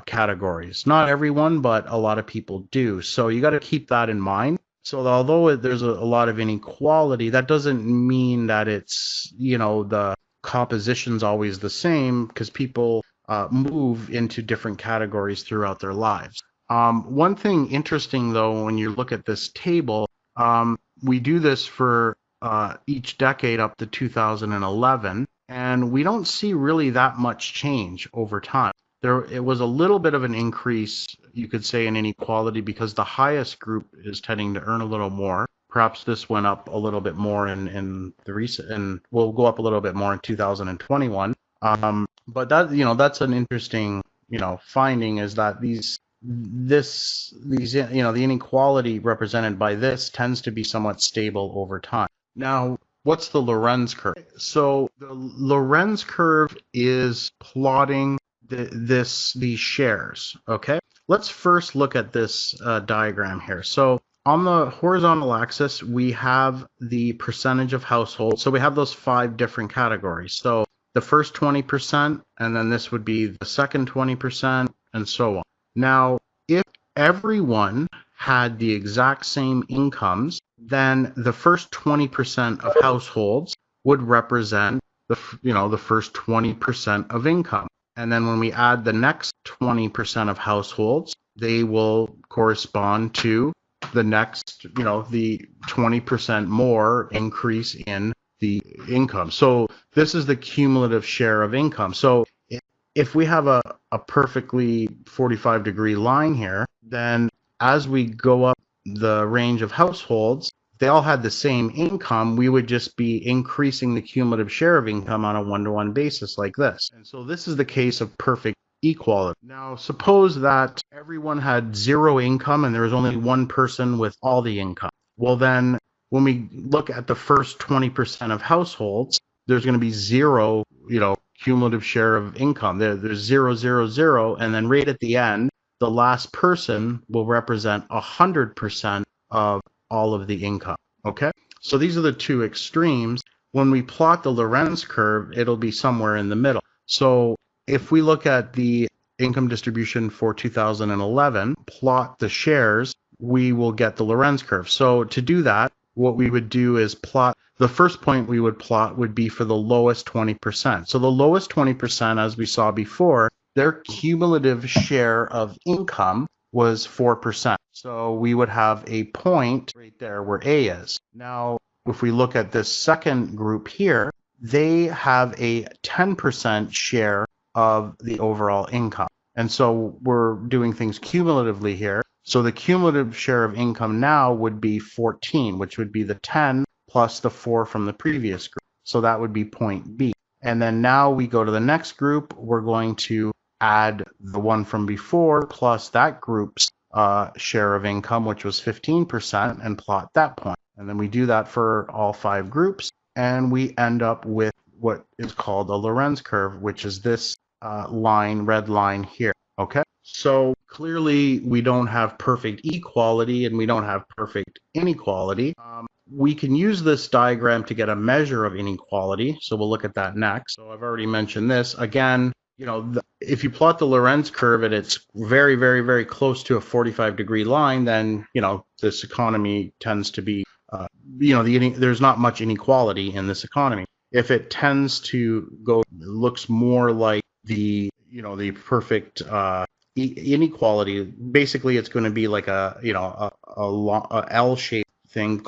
categories. Not everyone, but a lot of people do. So you got to keep that in mind. So although there's a lot of inequality, that doesn't mean that it's, the composition's always the same, because people move into different categories throughout their lives. One thing interesting, though, when you look at this table, we do this for each decade up to 2011, and we don't see really that much change over time. It was a little bit of an increase, you could say, in inequality, because the highest group is tending to earn a little more. Perhaps this went up a little bit more in the recent, and will go up a little bit more in 2021. But that's an interesting, finding, is that the inequality represented by this tends to be somewhat stable over time. Now, what's the Lorenz curve? So the Lorenz curve is plotting these shares. Okay, let's first look at this diagram here. So on the horizontal axis, we have the percentage of households. So we have those 5 different categories. So the first 20%, and then this would be the second 20%, and so on. Now, if everyone had the exact same incomes, then the first 20% of households would represent the first 20% of income. And then when we add the next 20% of households, they will correspond to the next, the 20% more increase in the income. So this is the cumulative share of income. So if we have a perfectly 45-degree line here, then as we go up the range of households, they all had the same income, we would just be increasing the cumulative share of income on a one-to-one basis like this. And so this is the case of perfect equality. Now, suppose that everyone had 0 income and there was only one person with all the income. Well, then when we look at the first 20% of households, there's going to be 0, cumulative share of income. There's 0, 0, 0, and then right at the end, the last person will represent 100% of all of the income. Okay, so these are the two extremes. When we plot the Lorenz curve, it'll be somewhere in the middle. So if we look at the income distribution for 2011, plot the shares, we will get the Lorenz curve. So to do that, what we would do is plot, the first point we would plot would be for the lowest 20%. So the lowest 20%, as we saw before, their cumulative share of income was 4%. So we would have a point right there where A is. Now, if we look at this second group here, they have a 10% share of the overall income. And so we're doing things cumulatively here. So the cumulative share of income now would be 14, which would be the 10 plus the 4 from the previous group. So that would be point B. And then now we go to the next group. We're going to add the one from before plus that group's share of income, which was 15%, and plot that point. And then we do that for all 5 groups, and we end up with what is called a Lorenz curve, which is this red line here. Okay, so clearly we don't have perfect equality and we don't have perfect inequality. We can use this diagram to get a measure of inequality, so we'll look at that next. So I've already mentioned this. Again, if you plot the Lorenz curve and it's very, very, very close to a 45-degree line, then, this economy tends to be, there's not much inequality in this economy. If it tends to looks more like the perfect inequality, basically it's going to be like a L-shaped thing,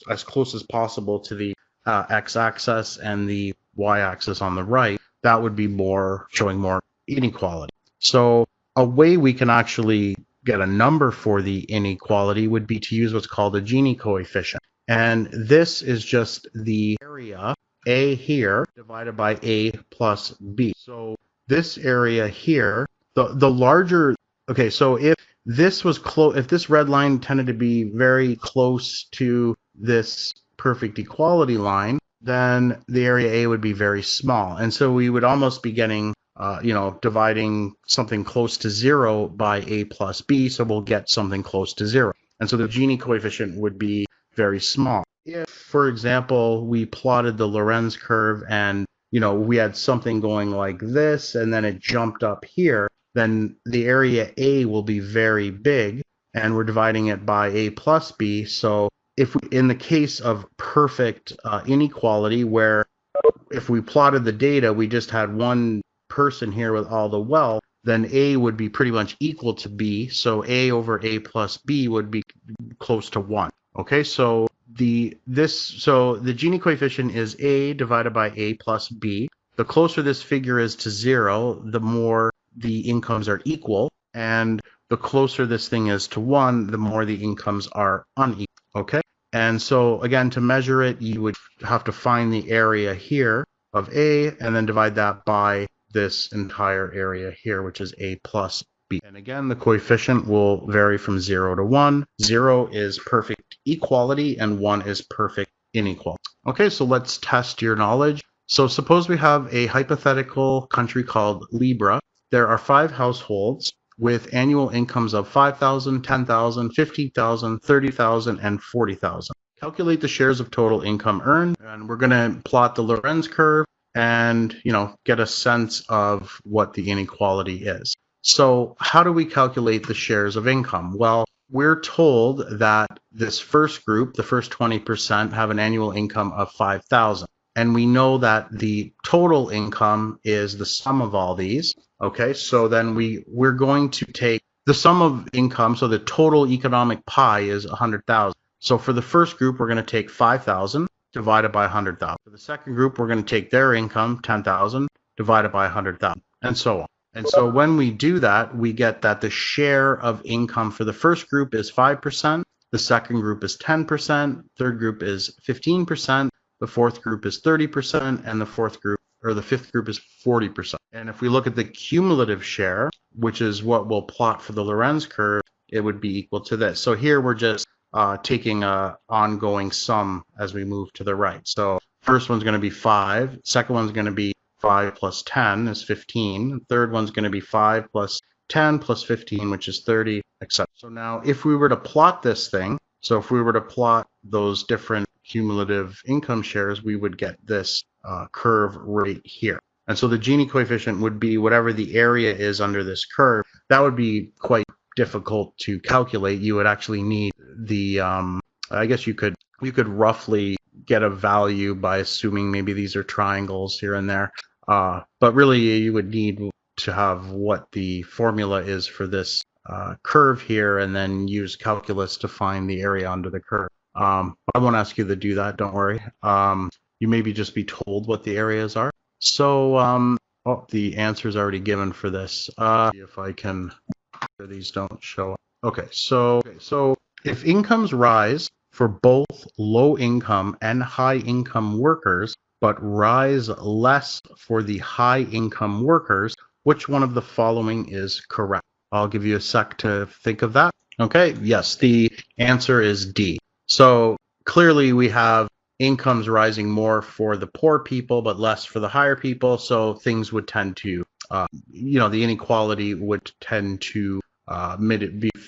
as close as possible to the x-axis and the y-axis on the right. That would be showing more inequality. So a way we can actually get a number for the inequality would be to use what's called a Gini coefficient. And this is just the area A here divided by A plus B. So this area here, the larger, okay, so if this was if this red line tended to be very close to this perfect equality line, then the area A would be very small. And so we would almost be getting, dividing something close to 0 by A plus B, so we'll get something close to 0. And so the Gini coefficient would be very small. If, for example, we plotted the Lorenz curve and, we had something going like this, and then it jumped up here, then the area A will be very big, and we're dividing it by A plus B. So in the case of perfect inequality, where if we plotted the data, we just had one person here with all the wealth, then A would be pretty much equal to B. So A over A plus B would be close to 1. Okay, so the Gini coefficient is A divided by A plus B. The closer this figure is to 0, the more the incomes are equal, and the closer this thing is to 1, the more the incomes are unequal. Okay, and so again, to measure it, you would have to find the area here of A and then divide that by this entire area here, which is A plus B. And again, the coefficient will vary from 0 to 1. 0 is perfect equality and 1 is perfect inequality. Okay, so let's test your knowledge. So suppose we have a hypothetical country called Libra. There are 5 households with annual incomes of 5,000, 10,000, 15,000, 30,000, and 40,000. Calculate the shares of total income earned, and we're going to plot the Lorenz curve and, get a sense of what the inequality is. So how do we calculate the shares of income? Well, we're told that this first group, the first 20%, have an annual income of 5,000. And we know that the total income is the sum of all these. Okay, so then we're going to take the sum of income, so the total economic pie is 100,000. So for the first group, we're going to take 5,000 divided by 100,000. For the second group, we're going to take their income, 10,000, divided by 100,000, and so on. And so when we do that, we get that the share of income for the first group is 5%, the second group is 10%, third group is 15%, the fourth group is 30%, and the fifth group is 40%. And if we look at the cumulative share, which is what we'll plot for the Lorenz curve, it would be equal to this. So here we're just taking a ongoing sum as we move to the right. So first one's going to be 5, second one's going to be 5 plus 10 is 15. Third one's going to be 5 plus 10 plus 15, which is 30, etc. So now if we were to plot this thing, so if we were to plot those different cumulative income shares, we would get this curve right here. And so the Gini coefficient would be whatever the area is under this curve. That would be quite difficult to calculate. You would actually need the, I guess you could roughly get a value by assuming maybe these are triangles here and there. But really you would need to have what the formula is for this curve here and then use calculus to find the area under the curve. I won't ask you to do that, don't worry. You maybe just be told what the areas are. So the answer is already given for this. If I can, these don't show up. Okay, so if incomes rise for both low income and high income workers, but rise less for the high income workers, which one of the following is correct? I'll give you a sec to think of that. Okay, yes, the answer is D. So clearly we have incomes rising more for the poor people, but less for the higher people. So things would tend to, the inequality would tend to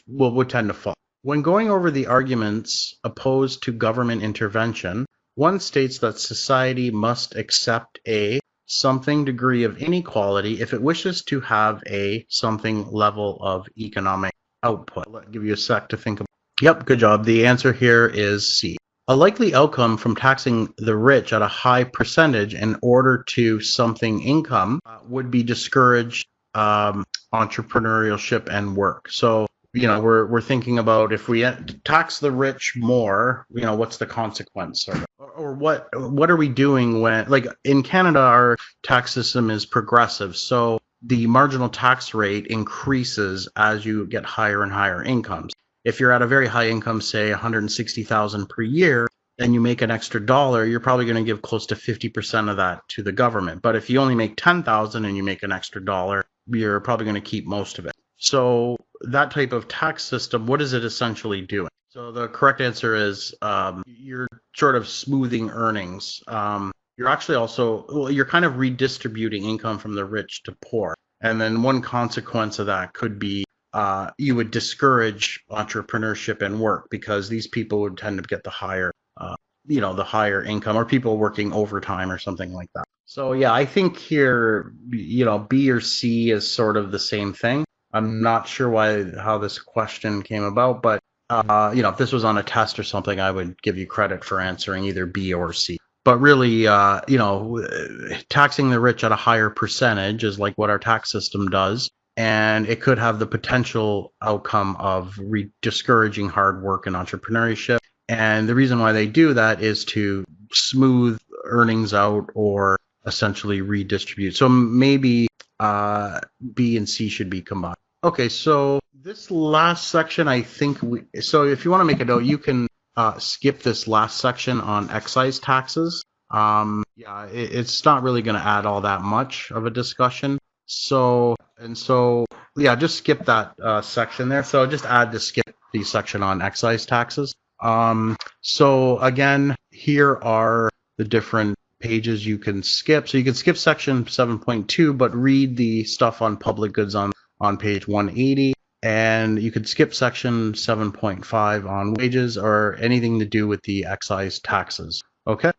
would tend to fall. When going over the arguments opposed to government intervention, one states that society must accept a something degree of inequality if it wishes to have a something level of economic output. I'll give you a sec to think about. Yep, good job. The answer here is C. A likely outcome from taxing the rich at a high percentage in order to something income would be discourage entrepreneurship and work. So, we're thinking about if we tax the rich more, what's the consequence? Or what are we doing when, like in Canada, our tax system is progressive. So the marginal tax rate increases as you get higher and higher incomes. If you're at a very high income, say 160,000 per year, and you make an extra $1, you're probably going to give close to 50% of that to the government. But if you only make 10,000 and you make an extra $1, you're probably going to keep most of it. So that type of tax system, what is it essentially doing? So the correct answer is you're sort of smoothing earnings. You're actually also, you're kind of redistributing income from the rich to poor. And then one consequence of that could be you would discourage entrepreneurship and work because these people would tend to get the higher, the higher income, or people working overtime or something like that. So yeah, I think here, B or C is sort of the same thing. I'm not sure how this question came about, but if this was on a test or something, I would give you credit for answering either B or C. But really, taxing the rich at a higher percentage is like what our tax system does. And it could have the potential outcome of discouraging hard work and entrepreneurship. And the reason why they do that is to smooth earnings out or essentially redistribute. So maybe B and C should be combined. Okay, so this last section, I think, so if you want to make a note, you can skip this last section on excise taxes. It's not really going to add all that much of a discussion. So just skip that section there. So just skip the section on excise taxes. So again, here are the different pages you can skip. So you can skip section 7.2, but read the stuff on public goods on on page 180. And you could skip section 7.5 on wages or anything to do with the excise taxes. Okay.